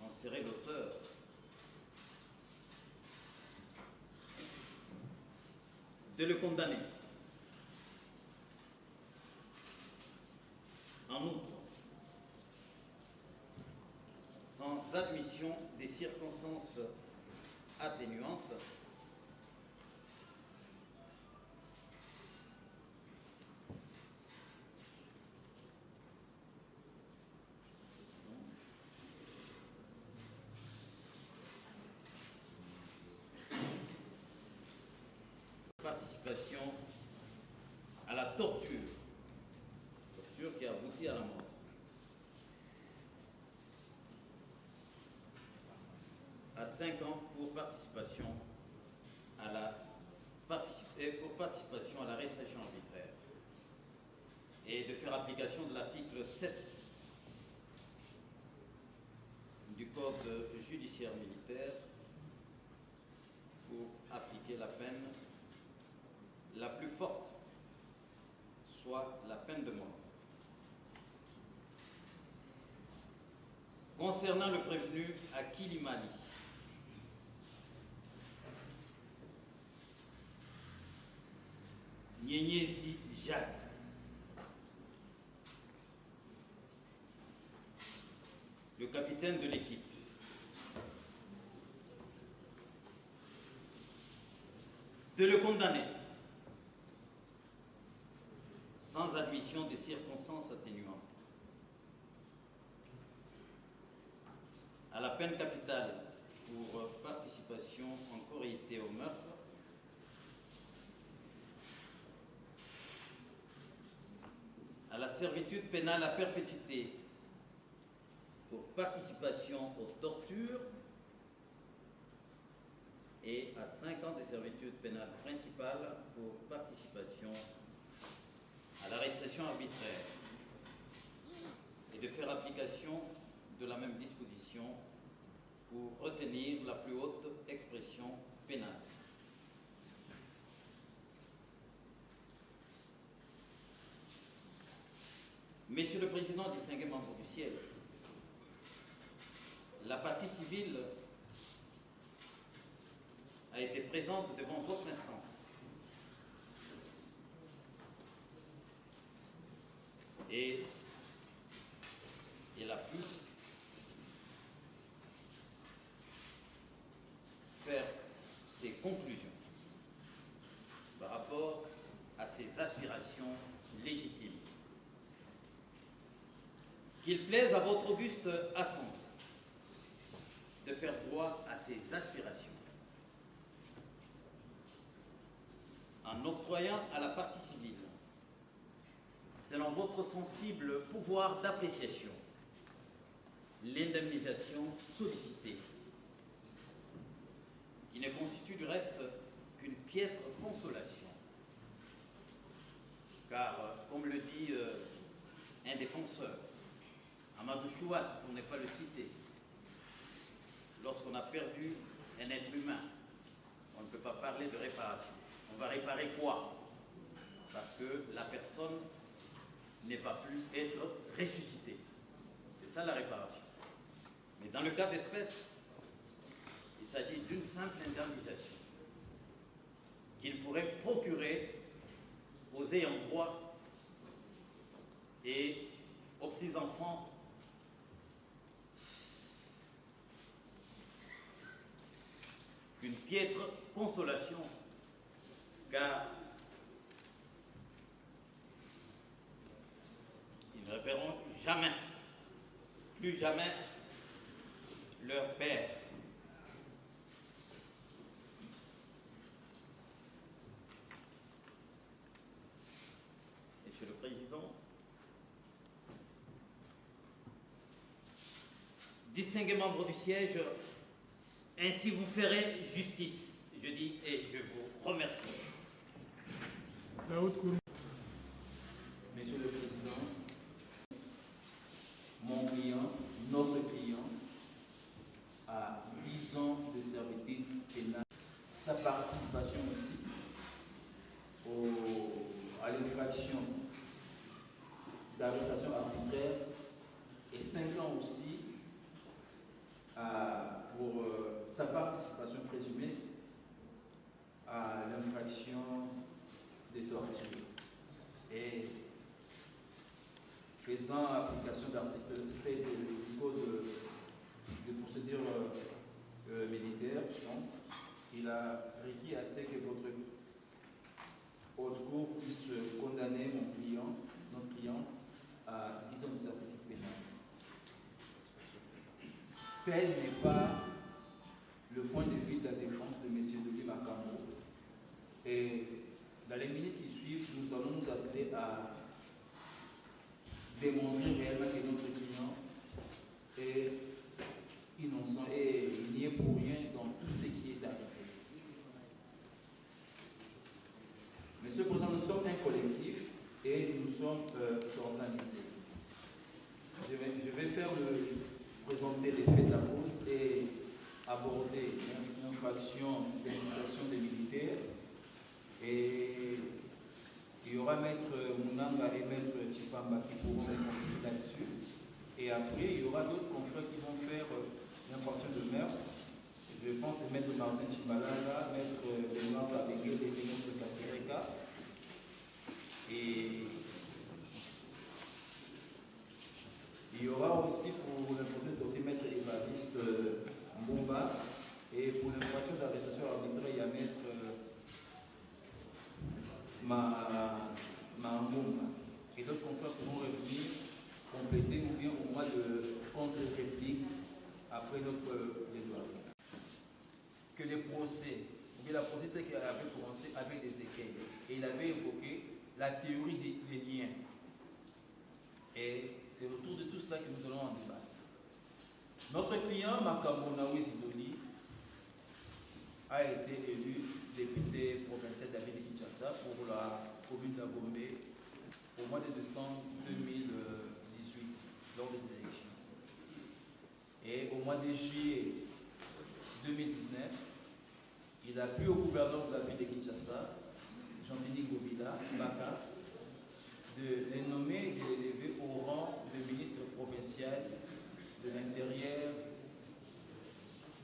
en serait l'auteur. De le condamner. En outre, sans admission des circonstances atténuantes, participation à la torture qui aboutit à la mort. À 5 ans pour participation à l'arrestation arbitraire et de faire application de l'article 7 du Code judiciaire militaire pour appliquer la peine la plus forte, soit la peine de mort. Concernant le prévenu Akili Mali, Nyenyezi Jacques, le capitaine de l'équipe, de le condamner sans admission des circonstances atténuantes à la peine capitale pour participation en corréité au meurtre, à la servitude pénale à perpétuité pour participation aux tortures et à 5 ans de servitude pénale principale pour participation à l'arrestation arbitraire et de faire application de la même disposition pour retenir la plus haute expression pénale. Monsieur le Président, distingués membres du siège, la partie civile a été présente devant votre instance et elle a pu faire ses conclusions par rapport à ses aspirations légitimes. Qu'il plaise à votre auguste assemblée de faire droit à ses aspirations en octroyant à la partie civile, selon votre sensible pouvoir d'appréciation, l'indemnisation sollicitée, qui ne constitue du reste qu'une piètre consolation. Car, comme le dit un défenseur, Amadou Chouat, pour ne pas le citer, lorsqu'on a perdu un être humain, on ne peut pas parler de réparation. On va réparer quoi? Parce que la personne n'est pas pu être ressuscitée. C'est ça la réparation. Mais dans le cas d'espèce, il s'agit d'une simple indemnisation qu'il pourrait procurer aux ayants droit et aux petits-enfants une piètre consolation, car ils ne reverront jamais, plus jamais, leur père. Monsieur le Président, distingués membres du siège, ainsi vous ferez justice, je dis, et je vous remercie. Monsieur le Président, mon client, notre client, à 10 ans de servitude pénale. Sa participation aussi à l'infraction d'arrestation arbitraire et 5 ans aussi pour sa participation présumée à l'infraction de torture. Et faisant application de l'article 7 du Code de procédure militaire, je pense, il a requis à ce que votre haute cour puisse condamner mon client, notre client, à 10 ans de servitude pénale. Tel n'est pas le point de vue de la défense de M. Denis Makambo. Et dans les minutes qui suivent, nous allons nous appeler à démontrer réellement que notre client est innocent et il n'y est pour rien dans tout ce qui est arrivé. Monsieur le Président, nous sommes un collectif et nous sommes organisés. Je vais présenter les faits de la cause et aborder une infraction d'incitation des militaires. Et il y aura Maître Mounanga et Maître Chipamba qui pourront répondre là-dessus. Et après, il y aura d'autres confrères qui vont faire l'infraction de meurtre. Je pense à Maître Martin Chibalala, Maître Benoît Babengel et Maître Kassereka. Et il y aura aussi pour l'infraction de Maître Évariste Mbomba. Et pour l'infraction d'arrestation arbitraire, il y a Maître Mbomba. Et d'autres confrères pourront revenir compléter ou bien au moins de contre-réplique après notre plaidoirie. Que les procès, ou bien la procédure qui avait commencé avec des écueils. Et il avait évoqué la théorie des liens. Et c'est autour de tout cela que nous allons en débattre. Notre client, Makambo Naoui Zidoli, a été élu député provincial David de Kinshasa pour la commune d'Agombe au mois de décembre 2018, lors des élections. Et au mois de juillet 2019, il a plu au gouverneur de la ville de Kinshasa, Jean-Denis Gobila, Baka, de les nommer et de les élever au rang de ministre provincial de l'Intérieur,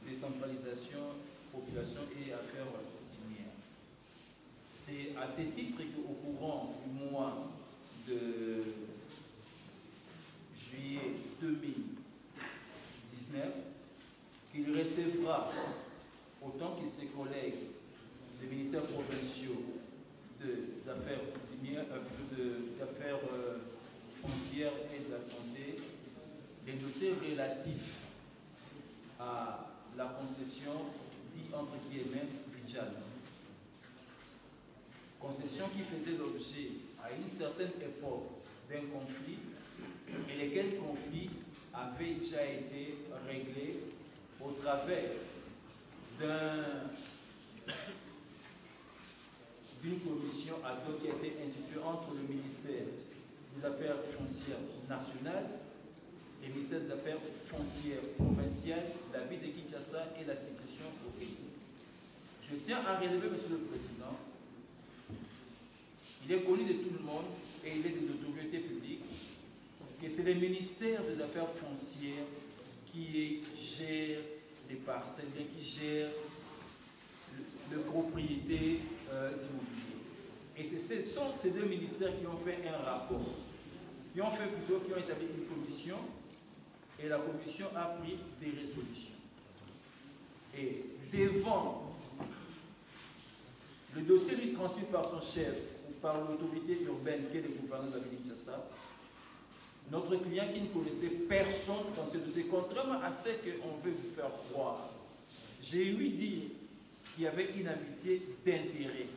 décentralisation, population et affaires coutumières. C'est à ce titre qu'au courant du mois de juillet 2019, qu'il recevra autant que ses collègues des ministères provinciaux des affaires coutumières, des affaires foncières et de la santé, les dossiers relatifs à la concession dit entre guillemets Vidjal. Concession qui faisait l'objet à une certaine époque d'un conflit et lesquels conflits avaient déjà été réglés au travers d'une commission ad hoc qui a été instituée entre le ministère des Affaires foncières nationales et le ministère des Affaires foncières provinciales, la ville de Kinshasa et la situation au pays. Je tiens à relever, Monsieur le Président, il est connu de tout le monde et il est de l'autorité publique que c'est le ministère des Affaires foncières qui gère les parcelles, qui gère les propriétés immobilières. Et ce sont ces deux ministères qui ont fait un rapport, qui ont établi une commission, et la commission a pris des résolutions. Et devant le dossier lui transmis par son chef ou par l'autorité urbaine qui est le gouverneur de la ville de Kinshasa, notre client qui ne connaissait personne dans ce dossier, contrairement à ce qu'on veut vous faire croire, j'ai lui dit qu'il y avait une amitié d'intérêt.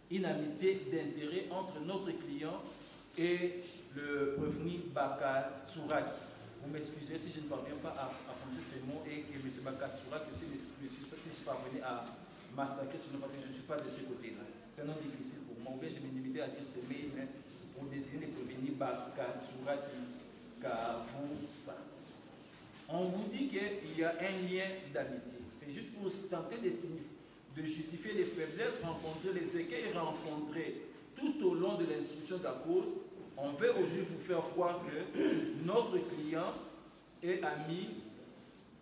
Une amitié d'intérêt entre notre client et le prévenu Baka Tsouraki. Vous m'excusez si je ne parviens pas à prononcer ces mots et que M. Baka Tsouraki aussi m'excuse si je parvenais à massacrer ce nom parce que je ne suis pas de ce côté-là. C'est un nom difficile pour moi. Je vais me limiter à dire ces mails pour désigner le prévenu Baka Tsouraki qu'il y a un lien d'amitié. C'est juste pour tenter de justifier les faiblesses, rencontrer les écueils rencontrés tout au long de l'instruction de la cause. On veut aujourd'hui vous faire croire que notre client est ami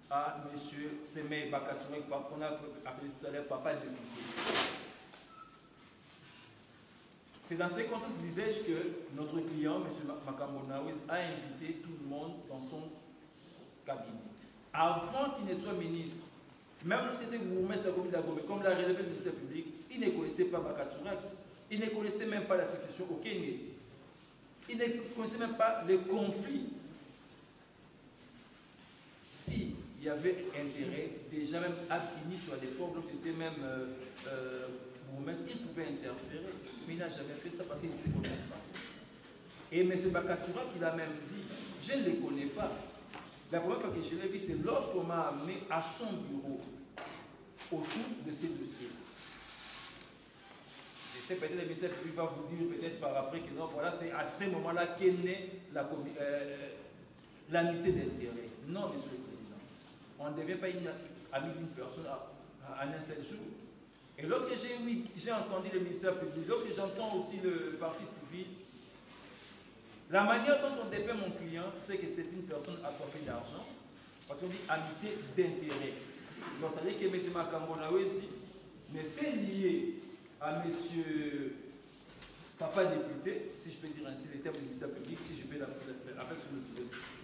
à M. Semei Bakatouré, qu'on a appelé tout à l'heure papa député. C'est dans ces contextes, disais-je, que notre client, M. Makambo Nawez, a invité tout le monde dans son cabinet. Avant qu'il ne soit ministre, même lorsqu'il était gourmette de la commune d'Agomé, comme l'a relevé le ministère public, il ne connaissait pas Bakatouré, il ne connaissait même pas la situation au Kenya. Il ne connaissait même pas les conflits. S'il y avait intérêt, déjà même Abini sur l'époque, donc c'était même bourgmestre, il pouvait interférer, mais il n'a jamais fait ça parce qu'il ne se connaissent pas. Et M. Bakatoura qui l'a même dit, je ne les connais pas. La première fois que je l'ai vu, c'est lorsqu'on m'a amené à son bureau autour de ces dossiers. Je sais peut-être le ministère public va vous dire peut-être par après que non, voilà, c'est à ce moment-là qu'est née l'amitié d'intérêt. Non, Monsieur le Président. On ne devient pas ami d'une personne à un seul jour. Et lorsque j'ai entendu le ministère public, lorsque j'entends aussi le parti civil, la manière dont on dépeint mon client, c'est que c'est une personne assoiffée d'argent, parce qu'on dit amitié d'intérêt. Donc ça veut dire que M. Makambo Nawezi ne s'est lié à M. Papa député, si je peux dire ainsi les termes du ministère public, si je peux avec son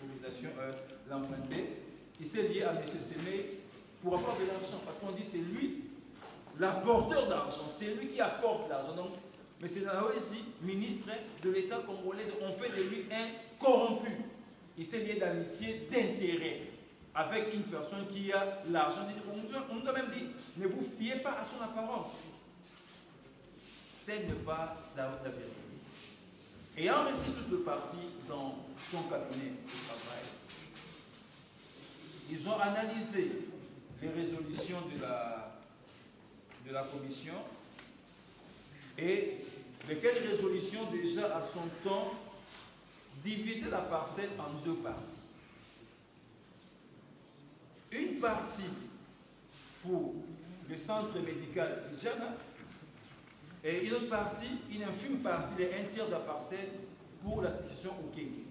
autorisation l'emprunter, il s'est lié à M. Semei pour avoir de l'argent, parce qu'on dit c'est lui l'apporteur d'argent, c'est lui qui apporte l'argent. Donc, M. Nawezi, ministre de l'État congolais, on fait de lui un corrompu. Il s'est lié d'amitié, d'intérêt avec une personne qui a l'argent. On nous a même dit, ne vous fiez pas à son apparence. Telle n'est pas la vérité. Ayant reçu toute le parti dans son cabinet de travail, ils ont analysé les résolutions de la commission et lesquelles résolutions déjà à son temps divisaient la parcelle en deux parties. Une partie pour le centre médical Djana et une autre partie, une infime partie, un tiers de la parcelle pour la situation au Kenya.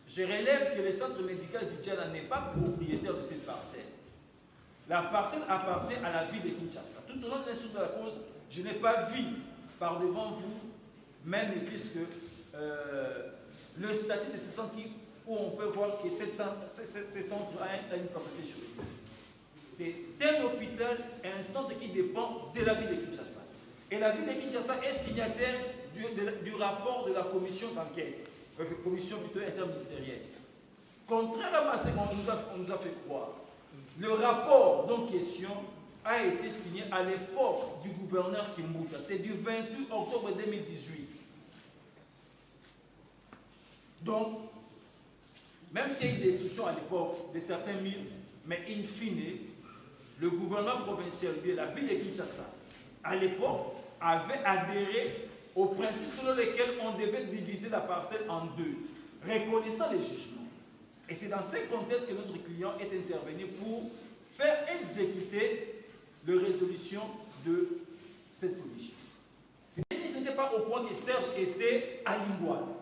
Je relève que le centre médical Djana n'est pas propriétaire de cette parcelle. La parcelle appartient à la ville de Kinshasa. Tout au long de l'instruction de la cause, je n'ai pas vu par devant vous, même puisque le statut de ce centre où on peut voir que ce centre a une personnalité juridique. C'est un hôpital et un centre qui dépend de la ville de Kinshasa. Et la ville de Kinshasa est signataire du rapport de la commission d'enquête, commission plutôt interministérielle. Contrairement à ce qu'on nous a fait croire, le rapport en question a été signé à l'époque du gouverneur Kimbuta. C'est du 28 octobre 2018. Donc, même s'il y a eu des instructions à l'époque de certains mines, mais in fine, le gouvernement provincial de la ville de Kinshasa, à l'époque, avait adhéré aux principes selon lesquels on devait diviser la parcelle en deux, reconnaissant les jugements. Et c'est dans ce contexte que notre client est intervenu pour faire exécuter les résolutions de cette commission. Ce n'était pas au point que Serge était à Lingouane.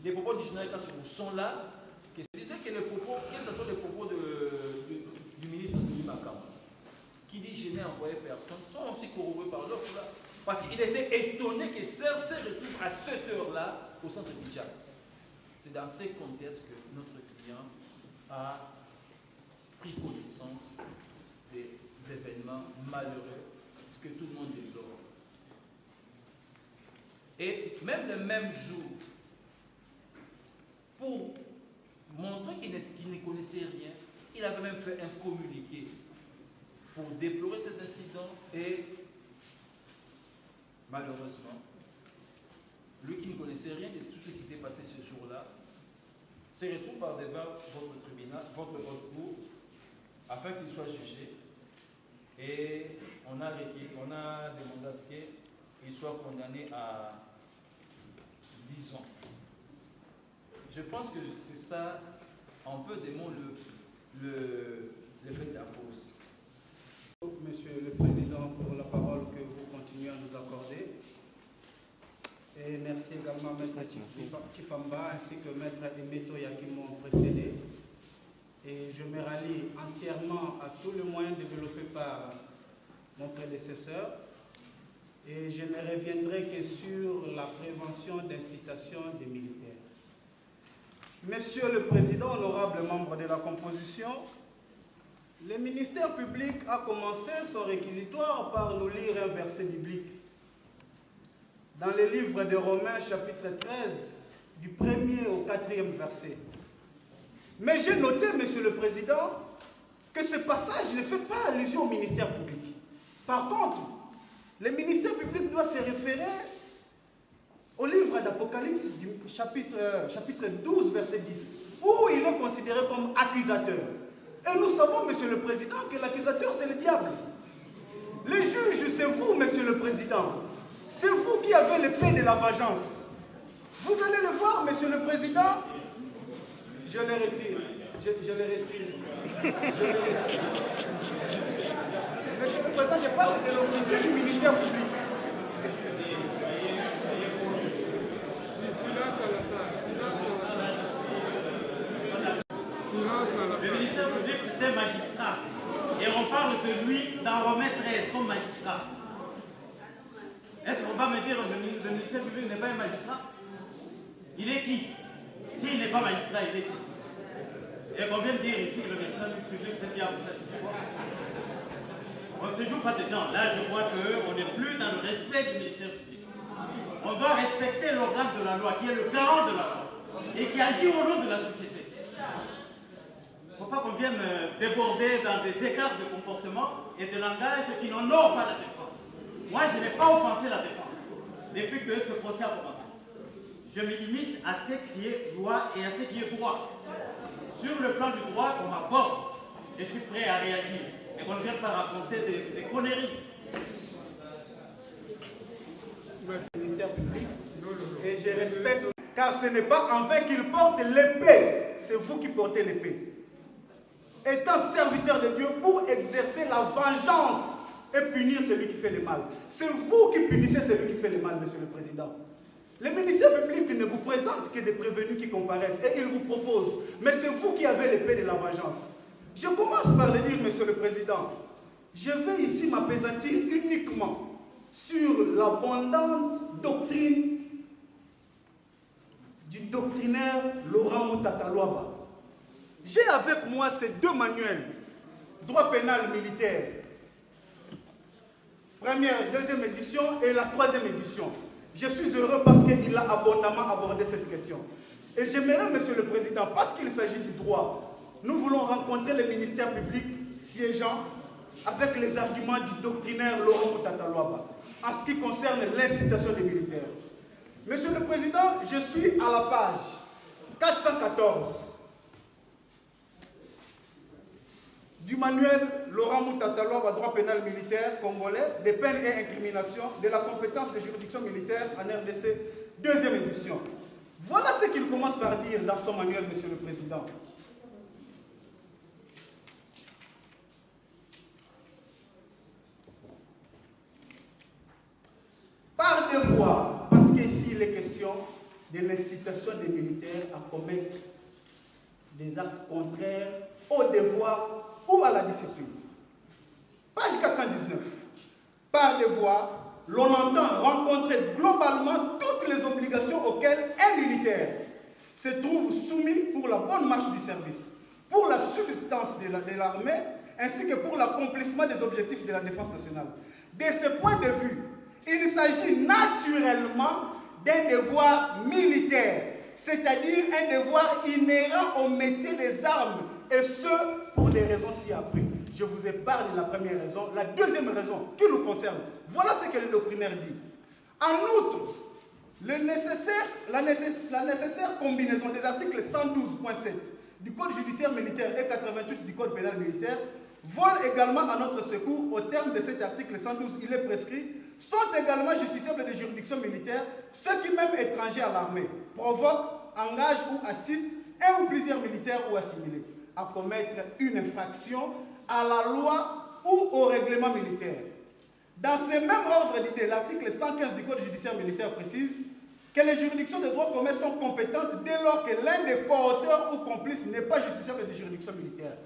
Les propos du général Kassou sont là, que je disais que les propos, que ce soit les propos du ministre Denis Makambo, qui dit je n'ai envoyé personne, sont aussi corroborés par l'autre là. Parce qu'il était étonné que Serge se retrouve à cette heure-là au centre Bidjan. C'est dans ces contextes que notre client a pris connaissance des événements malheureux que tout le monde déplore. Et même le même jour, pour montrer qu'il ne connaissait rien, il avait même fait un communiqué pour déplorer ces incidents et malheureusement, lui qui ne connaissait rien de tout ce qui s'était passé ce jour-là, se retrouve par devant votre tribunal, votre cour, afin qu'il soit jugé. Et on a demandé à ce qu'il soit condamné à 10 ans. Je pense que c'est ça en peu de mots le fait de la pause. Monsieur le Président, pour la parole que vous continuez à nous accorder. Et merci également à Maître Chifamba ainsi que Maître Emeto qui m'ont précédé. Et je me rallie entièrement à tous les moyens développés par mon prédécesseur. Et je ne reviendrai que sur la prévention d'incitation des militaires. Monsieur le Président, honorable membre de la composition, le ministère public a commencé son réquisitoire par nous lire un verset biblique. Dans le livre de Romains, chapitre 13, du 1er au 4e verset. Mais j'ai noté, Monsieur le Président, que ce passage ne fait pas allusion au ministère public. Par contre, le ministère public doit se référer au livre d'Apocalypse, chapitre 12, verset 10, où il est considéré comme accusateur. Et nous savons, Monsieur le Président, que l'accusateur, c'est le diable. Les juges, c'est vous, Monsieur le Président. C'est vous qui avez l'épée de la vengeance. Vous allez le voir, Monsieur le Président. Je le retire. Je le retire. Je le retire. Monsieur le Président, je parle de l'officier du ministère public. Le ministère public, c'est un magistrat. Et on parle de lui dans Romains 13 comme magistrat. Est-ce qu'on va me dire que le ministère public n'est pas un magistrat? Il est qui? S'il n'est pas magistrat, il est qui? Et qu'on vient de dire ici que le ministère public, c'est bien, ça c'est quoi? On ne se joue pas de gens. Là, je crois qu'on n'est plus dans le respect du ministère public. On doit respecter l'organe de la loi, qui est le garant de la loi, et qui agit au nom de la société. Il ne faut pas qu'on vienne déborder dans des écarts de comportement et de langage qui n'honorent pas la défense. Moi, je n'ai pas offensé la défense depuis que ce procès a commencé. Je me limite à ce qui est loi et à ce qui est droit. Sur le plan du droit, on m'aborde. Je suis prêt à réagir. Et qu'on ne vienne pas raconter des conneries. Ministère public, et je respecte, car ce n'est pas en vain qu'il porte l'épée, c'est vous qui portez l'épée. Étant serviteur de Dieu pour exercer la vengeance et punir celui qui fait le mal. C'est vous qui punissez celui qui fait le mal, Monsieur le Président. Le ministère public ne vous présente que des prévenus qui comparaissent et il vous propose, mais c'est vous qui avez l'épée de la vengeance. Je commence par le dire, Monsieur le Président, je vais ici m'appesantir uniquement sur l'abondante doctrine du doctrinaire Laurent Mutata-Luaba. J'ai avec moi ces deux manuels, droit pénal militaire, première, deuxième édition et la troisième édition. Je suis heureux parce qu'il a abondamment abordé cette question. Et j'aimerais, Monsieur le Président, parce qu'il s'agit du droit, nous voulons rencontrer le ministère public siégeant avec les arguments du doctrinaire Laurent Mutata-Luaba en ce qui concerne l'incitation des militaires. Monsieur le Président, je suis à la page 414 du manuel Laurent Mutata-Luaba, droit pénal militaire congolais, des peines et incriminations de la compétence des juridictions militaires en RDC, deuxième édition. Voilà ce qu'il commence par dire dans son manuel, Monsieur le Président. Par devoir, parce qu'ici il est question de l'incitation des militaires à commettre des actes contraires au devoir ou à la discipline. Page 419. Par devoir, l'on entend rencontrer globalement toutes les obligations auxquelles un militaire se trouve soumis pour la bonne marche du service, pour la subsistance de l'armée, ainsi que pour l'accomplissement des objectifs de la défense nationale. De ce point de vue, il s'agit naturellement d'un devoir militaire, c'est-à-dire un devoir inhérent au métier des armes, et ce, pour des raisons ci-après. Je vous ai parlé de la première raison. La deuxième raison qui nous concerne, voilà ce que le doctrinaire dit. En outre, la nécessaire combinaison des articles 112.7 du Code judiciaire militaire et 88 du Code pénal militaire vole également à notre secours. Au terme de cet article 112, il est prescrit, sont également justiciables des juridictions militaires, ceux qui, même étrangers à l'armée, provoquent, engagent ou assistent un ou plusieurs militaires ou assimilés à commettre une infraction à la loi ou au règlement militaire. Dans ce même ordre d'idée, l'article 115 du Code judiciaire militaire précise que les juridictions de droit commun sont compétentes dès lors que l'un des co-auteurs ou complices n'est pas justiciable des juridictions militaires.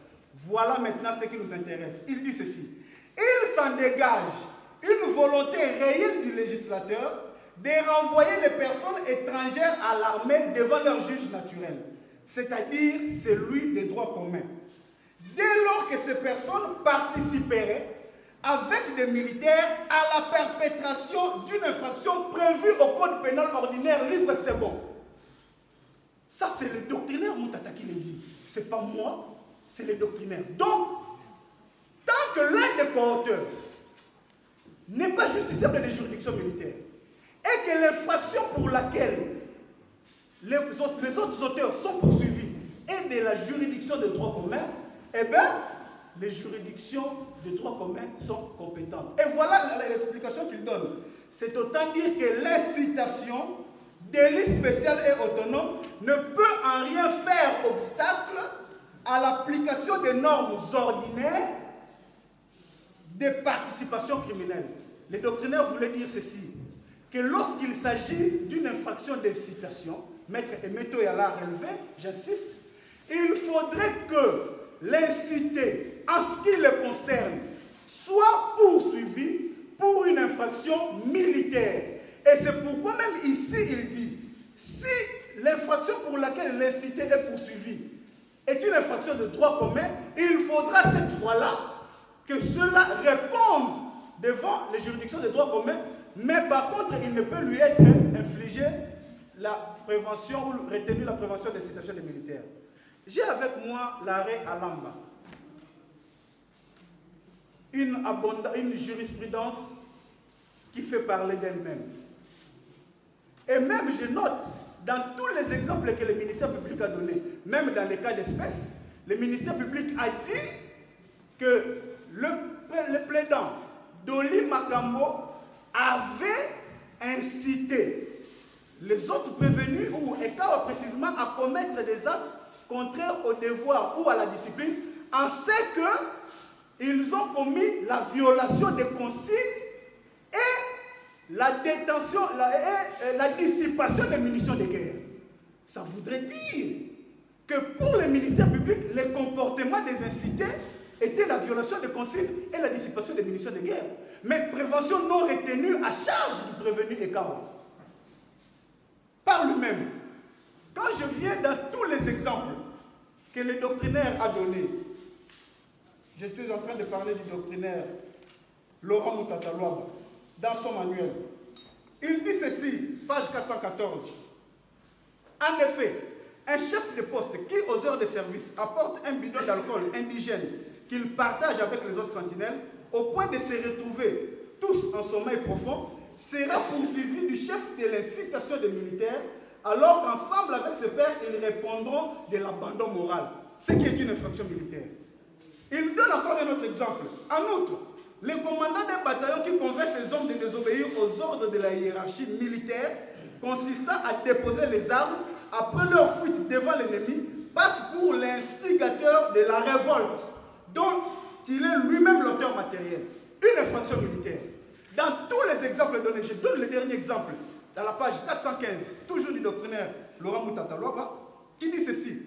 Voilà maintenant ce qui nous intéresse. Il dit ceci. Il s'en dégage une volonté réelle du législateur de renvoyer les personnes étrangères à l'armée devant leur juge naturel, c'est-à-dire celui des droits communs. Dès lors que ces personnes participeraient avec des militaires à la perpétration d'une infraction prévue au Code pénal ordinaire, livre second. Ça, c'est le doctrinaire Moutata qui le dit. Ce n'est pas moi, c'est le doctrinaire. Donc, tant que l'un des co-auteurs n'est pas justiciable des juridictions militaires et que l'infraction pour laquelle les autres auteurs sont poursuivis est de la juridiction de droit commun, eh bien, les juridictions de droit commun sont compétentes. Et voilà l'explication qu'il donne. C'est autant dire que l'incitation, délit spécial et autonome, ne peut en rien faire obstacle à l'application des normes ordinaires de participation criminelle. Les doctrinaires voulaient dire ceci, que lorsqu'il s'agit d'une infraction d'incitation, Maître Emeto Yala a relevé, j'insiste, il faudrait que l'incité, en ce qui le concerne, soit poursuivi pour une infraction militaire. Et c'est pourquoi même ici il dit, si l'infraction pour laquelle l'incité est poursuivi est une infraction de droit commun, il faudra cette fois-là que cela réponde devant les juridictions de droit commun, mais par contre, il ne peut lui être infligé la prévention ou retenu la prévention des citations des militaires. J'ai avec moi l'arrêt Alamba, une jurisprudence qui fait parler d'elle-même. Et même, je note, dans tous les exemples que le ministère public a donnés, même dans les cas d'espèce, le ministère public a dit que le plaidant Doli Makambo avait incité les autres prévenus, ou Ekawa précisément, à commettre des actes contraires au devoir ou à la discipline, en ce qu'ils ont commis la violation des consignes et la détention, la dissipation des munitions de guerre. Ça voudrait dire que pour le ministère public, le comportement des incités était la violation des consignes et la dissipation des munitions de guerre. Mais prévention non retenue à charge du prévenu Ekawa. Par lui-même, quand je viens dans tous les exemples que le doctrinaire a donnés, je suis en train de parler du doctrinaire Laurent Moutata Luaba, dans son manuel. Il dit ceci, page 414. En effet, un chef de poste qui, aux heures de service, apporte un bidon d'alcool indigène qu'il partage avec les autres sentinelles, au point de se retrouver tous en sommeil profond, sera poursuivi du chef de l'incitation des militaires, alors qu'ensemble avec ses pairs, ils répondront de l'abandon moral, ce qui est une infraction militaire. Il donne encore un autre exemple. En outre, le commandant d'un bataillon qui convainc ses hommes de désobéir aux ordres de la hiérarchie militaire, consistant à déposer les armes après leur fuite devant l'ennemi, passe pour l'instigateur de la révolte, dont il est lui-même l'auteur matériel. Une infraction militaire. Dans tous les exemples donnés, je donne le dernier exemple, dans la page 415, toujours du doctrinaire Laurent Moutata Luaba, qui dit ceci.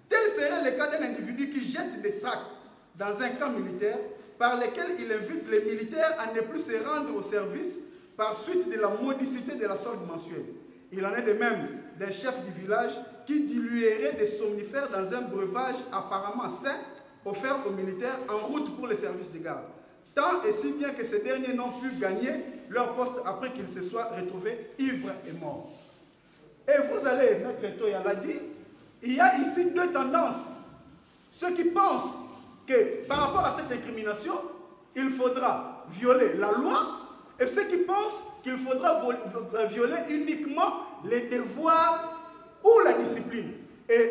Tel serait le cas d'un individu qui jette des tracts dans un camp militaire par lesquels il invite les militaires à ne plus se rendre au service par suite de la modicité de la solde mensuelle. Il en est de même d'un chef du village qui diluerait des somnifères dans un breuvage apparemment sain offert aux militaires en route pour les services de garde. Tant et si bien que ces derniers n'ont pu gagner leur poste après qu'ils se soient retrouvés ivres et morts. Et vous allez, Maître Toya l'a dit, il y a ici deux tendances. Ceux qui pensent que par rapport à cette incrimination, il faudra violer la loi, et ceux qui pensent qu'il faudra violer uniquement les devoirs ou la discipline. Et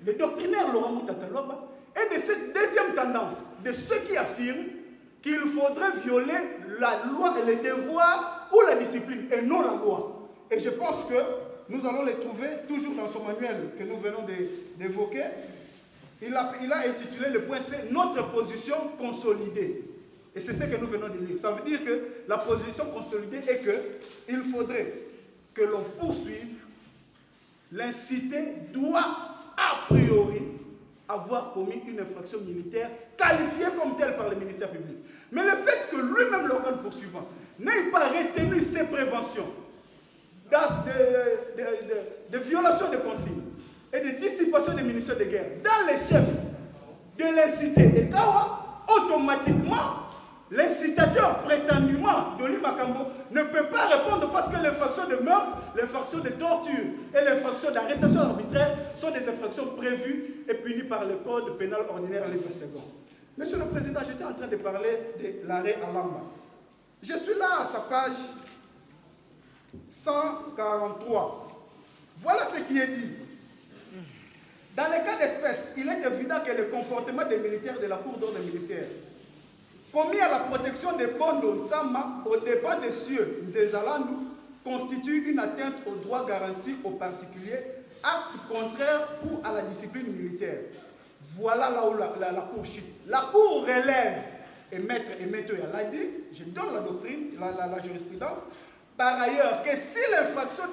le doctrinaire Laurent Moutata Luaba est de cette deuxième tendance, de ceux qui affirment qu'il faudrait violer la loi et les devoirs ou la discipline, et non la loi. Et je pense que nous allons les trouver toujours dans son manuel que nous venons d'évoquer. Il a intitulé le point C, notre position consolidée. Et c'est ce que nous venons de lire. Ça veut dire que la position consolidée est qu'il faudrait que l'on poursuive. L'incité doit, a priori, avoir commis une infraction militaire qualifiée comme telle par le ministère public. Mais le fait que lui-même, l'organe poursuivant, n'ait pas retenu ses préventions de violation de consignes et de dissipation des munitions de guerre dans les chefs de l'incité et Kawa, automatiquement, l'incitateur prétendument Doli Makambo ne peut pas répondre parce que l'infraction de meurtre, l'infraction de torture et l'infraction d'arrestation arbitraire sont des infractions prévues et punies par le Code pénal ordinaire livre second. Monsieur le Président, j'étais en train de parler de l'arrêt Alamba. Je suis là à sa page 143. Voilà ce qui est dit. Dans les cas d'espèce, il est évident que le comportement des militaires de la Cour d'ordre militaire commis à la protection des Bondo Ntsama au dépens des cieux Nzezalandu constitue une atteinte aux droits garantis aux particuliers, acte contraire ou à la discipline militaire. Voilà là où la Cour chute. La Cour relève, et Maître Emetoya l'a dit, je donne la doctrine, la jurisprudence, par ailleurs que si l'infraction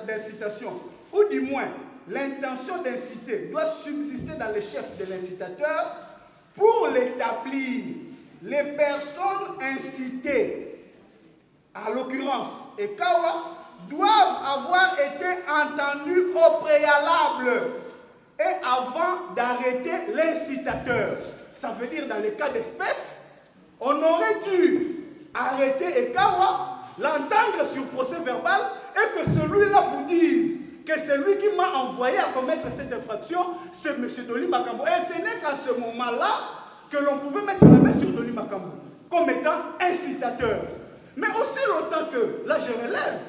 d'incitation, ou du moins l'intention d'inciter, doit subsister dans les chefs de l'incitateur, pour l'établir, les personnes incitées, à l'occurrence Ekawa, doivent avoir été entendues au préalable et avant d'arrêter l'incitateur. Ça veut dire dans les cas d'espèce, on aurait dû arrêter Ekawa, l'entendre sur procès verbal et que celui-là vous dise que c'est lui qui m'a envoyé à commettre cette infraction, c'est M. Doli Makambo. Et ce n'est qu'à ce moment-là que l'on pouvait mettre la main sur Doli Makambo comme étant incitateur. Mais aussi longtemps que, là je relève,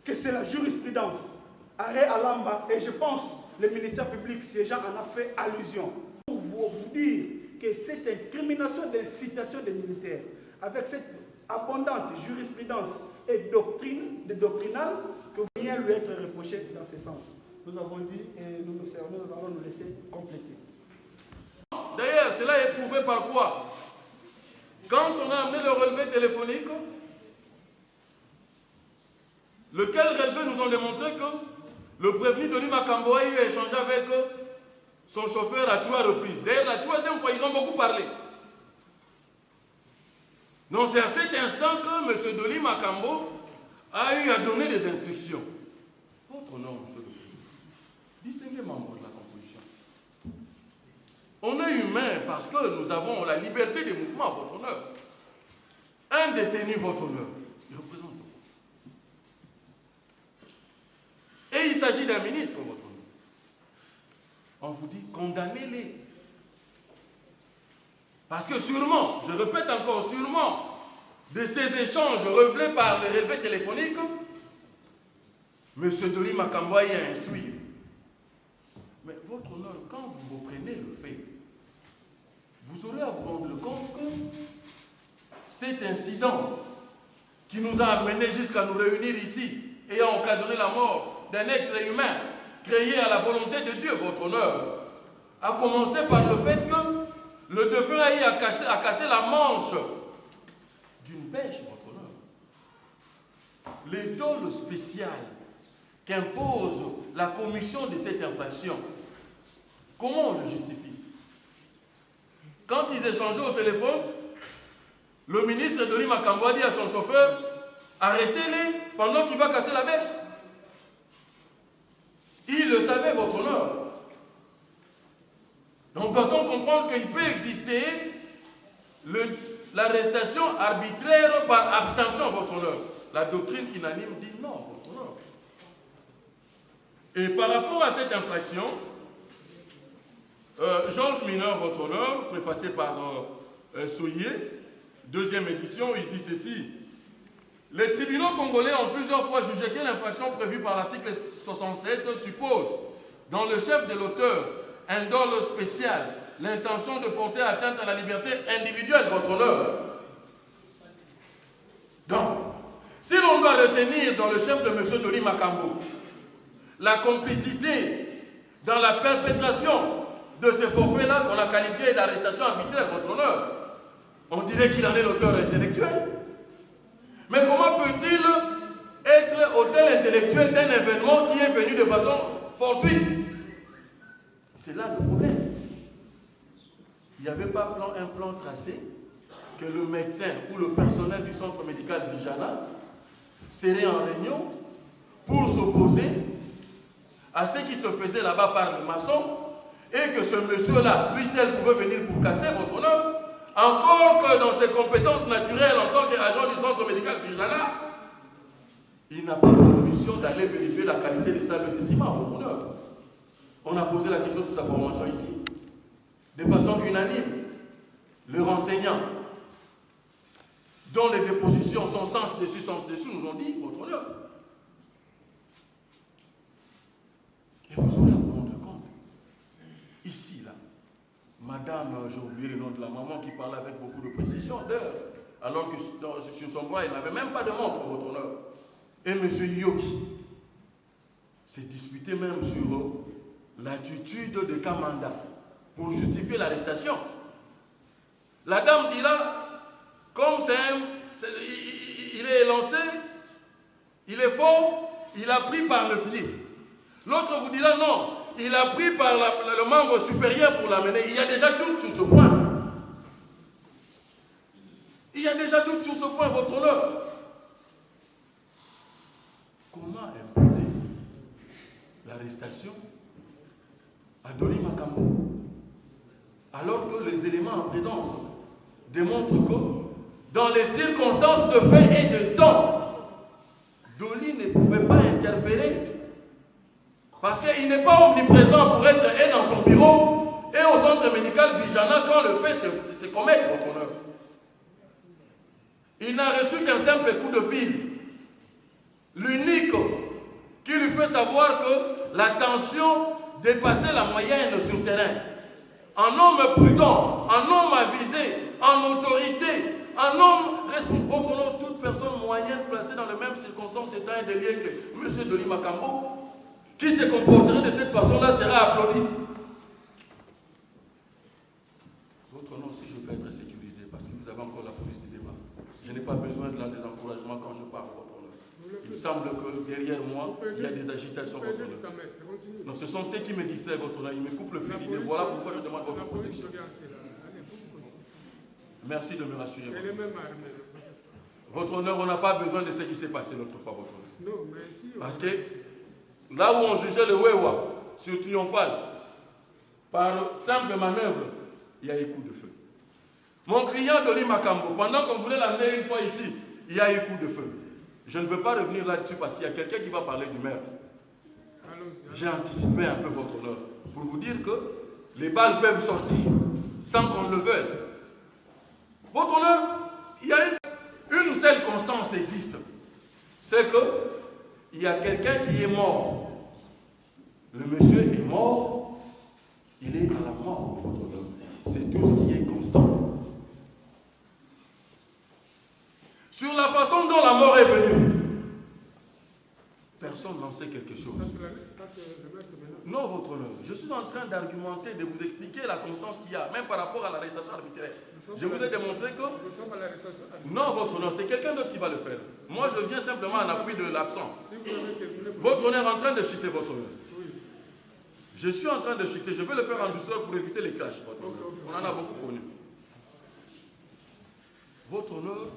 que c'est la jurisprudence, arrêt Alamba, et je pense le ministère public siégeant en a fait allusion, pour vous dire que cette incrimination d'incitation des militaires, avec cette abondante jurisprudence et doctrinale, que rien lui être reproché dans ce sens. Nous avons dit et nous allons nous laisser compléter. D'ailleurs, cela est prouvé par quoi? Quand on a amené le relevé téléphonique, lequel relevé nous ont démontré que le prévenu Doli Makambo a eu à échanger avec son chauffeur à 3 reprises. D'ailleurs, la 3e fois, ils ont beaucoup parlé. Donc c'est à cet instant que M. Doli Makambo a eu à donner des instructions. Votre nom, M. le Président. Distinguez membre de la composition. On est humain parce que nous avons la liberté des mouvements, votre honneur. Un détenu, votre honneur, il représente. Et il s'agit d'un ministre, votre honneur. On vous dit, condamnez-les. Parce que sûrement, je répète encore, sûrement, de ces échanges relevés par les relevés téléphoniques, M. Doli Makambo y a instruit. Mais votre honneur, quand vous reprenez le fait, vous aurez à vous rendre compte que cet incident qui nous a amenés jusqu'à nous réunir ici, ayant occasionné la mort d'un être humain créé à la volonté de Dieu, votre honneur, a commencé par le fait que le défunt a eu à casser la manche d'une pêche, votre honneur. Les dôles spéciales qu'impose la commission de cette infraction, comment on le justifie? Quand ils échangeaient au téléphone, le ministre Doli Makambo a dit à son chauffeur, arrêtez-les pendant qu'il va casser la bêche. Il le savait, votre honneur. Donc quand on comprend qu'il peut exister l'arrestation arbitraire par abstention, votre honneur, la doctrine unanime dit non, votre honneur. Et par rapport à cette infraction, Georges Mineur, votre honneur, préfacé par Souillet, 2e édition, il dit ceci. Les tribunaux congolais ont plusieurs fois jugé que l'infraction prévue par l'article 67 suppose, dans le chef de l'auteur, un dôle spécial, l'intention de porter atteinte à la liberté individuelle, votre honneur. Donc, si l'on doit retenir dans le chef de M. Doli Makambo la complicité dans la perpétration de ce forfait-là qu'on a qualifié d'arrestation arbitraire, votre honneur. On dirait qu'il en est l'auteur intellectuel. Mais comment peut-il être auteur intellectuel d'un événement qui est venu de façon fortuite? C'est là le problème. Il n'y avait pas un plan tracé que le médecin ou le personnel du centre médical Vijana serait en réunion pour s'opposer à ce qui se faisait là-bas par le maçon et que ce monsieur-là, lui seul, pouvait venir pour casser votre honneur, encore que dans ses compétences naturelles en tant qu'agent du centre médical Vijana, il n'a pas pour mission d'aller vérifier la qualité des sables de ciment, votre honneur. On a posé la question sur sa formation ici. De façon unanime, le renseignant, dont les dépositions sont sens dessus, nous ont dit, votre honneur. Et vous aurez à vous rendre compte. Ici, là, madame, j'ai oublié le nom de la maman qui parlait avec beaucoup de précision d'heure, alors que sur son bras, il n'avait même pas de montre, votre honneur. Et M. Yoki s'est disputé même sur l'attitude de Kamanda pour justifier l'arrestation. La dame dit là, comme il est élancé, il est fort, il a pris par le pied. L'autre vous dira non, il a pris par le membre supérieur pour l'amener. Il y a déjà doute sur ce point. Il y a déjà doute sur ce point, votre honneur. Comment imputer l'arrestation à Dolly Makambo alors que les éléments en présence démontrent que dans les circonstances de fait et de temps, Dolly ne pouvait pas interférer parce qu'il n'est pas omniprésent pour être et dans son bureau et au centre médical Vijana quand le fait se commettre, votre honneur. Il n'a reçu qu'un simple coup de fil. L'unique qui lui fait savoir que la tension dépassait la moyenne sur terrain. Un homme prudent, un homme avisé, en autorité, un homme responsable. Votre honneur, toute personne moyenne placée dans les mêmes circonstances de temps et de lieu que M. Dolly Makambo, qui se comporterait de cette façon-là sera applaudi. Votre nom, si je peux être sécurisé, parce que vous avez encore la police du débat, je n'ai pas besoin de des encouragements quand je parle, votre honneur. Il semble que derrière moi, il y a des agitations, votre honneur. Non, ce sont eux qui me distraient, votre honneur. Ils me coupent le fil d'idée. Voilà pourquoi je demande votre protection. Merci de me rassurer. Votre honneur, on n'a pas besoin de ce qui s'est passé l'autre fois, votre honneur. Parce que là où on jugeait le Wewa sur Triomphal, par simple manœuvre, il y a eu coup de feu. Mon client Dolly Makambo, pendant qu'on voulait l'amener une fois ici, il y a eu coup de feu. Je ne veux pas revenir là-dessus parce qu'il y a quelqu'un qui va parler du meurtre. J'ai anticipé un peu votre honneur pour vous dire que les balles peuvent sortir sans qu'on le veuille. Votre honneur, il y a une seule constance existe. C'est qu'il y a quelqu'un qui est mort. Le monsieur est mort. Il est à la mort, votre honneur. C'est tout ce qui est constant. Sur la façon dont la mort est venue, personne n'en sait quelque chose. Non, votre honneur. Je suis en train d'argumenter, de vous expliquer la constance qu'il y a, même par rapport à l'arrestation arbitraire. Je vous ai démontré que... Non, votre honneur, c'est quelqu'un d'autre qui va le faire. Moi, je viens simplement en appui de l'absent. Votre honneur est en train de chuter, votre honneur. Je suis en train de chuter. Je vais le faire en douceur pour éviter les clashs, votre honneur. On en a beaucoup connu. Votre honneur,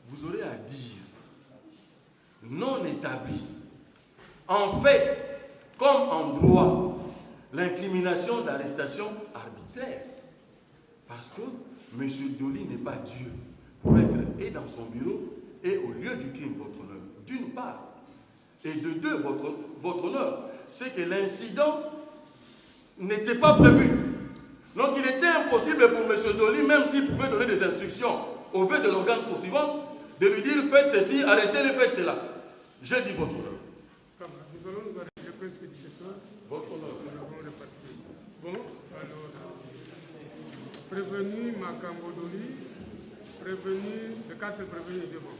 vous aurez à dire non établi. En fait, comme en droit, l'incrimination d'arrestation arbitraire. Parce que M. Dolly n'est pas Dieu pour être et dans son bureau et au lieu du crime, votre honneur. D'une part. Et de deux, votre honneur, c'est que l'incident n'était pas prévu. Donc il était impossible pour M. Dolly, même s'il pouvait donner des instructions au vu de l'organe poursuivant, de lui dire faites ceci, arrêtez-le, faites cela. J'ai dit votre honneur. Nous allons nous arrêter presque 17 heures. Votre honneur. Nous avons réparti. Bon, alors, prévenu Makambo Dolly, prévenu, les 4 prévenus devant.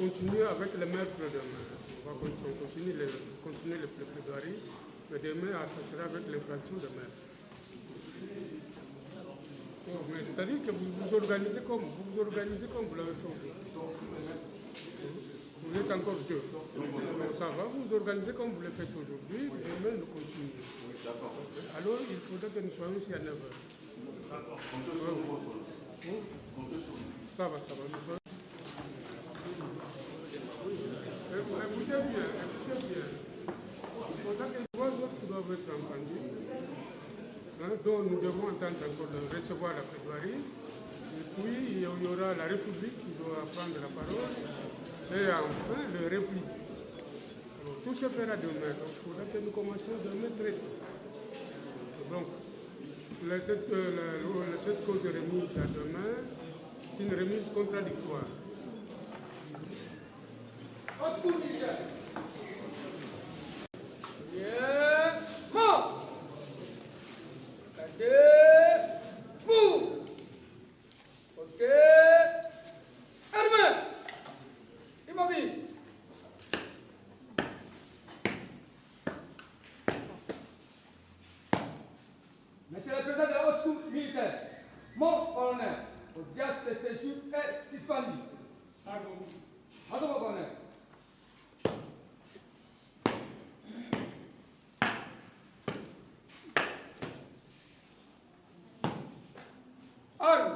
continuer avec les maîtres demain. On va continuer les plaidoiries, mais demain, ça sera avec l'infraction de maître. C'est-à-dire que vous vous organisez comme vous l'avez fait aujourd'hui. Vous êtes encore deux. Ça va, vous vous organisez comme vous le faites aujourd'hui, demain nous continuons. Alors il faudra que nous soyons ici à 9h. Ça va, nous soyons. Écoutez bien. Il faudra que les trois autres doivent être entendus. Donc nous devons entendre encore recevoir la plaidoirie. Et puis il y aura la République qui doit prendre la parole. Et enfin le repli. Alors tout se fera demain. Donc il faudra que nous commencions demain très tôt. Donc cette cause de remise à demain, c'est une remise contradictoire. Monsieur le Président de la Haute Cour militaire, mon colonel, l'audience de séjour est suspendue. Pardon, mon colonel. Arme.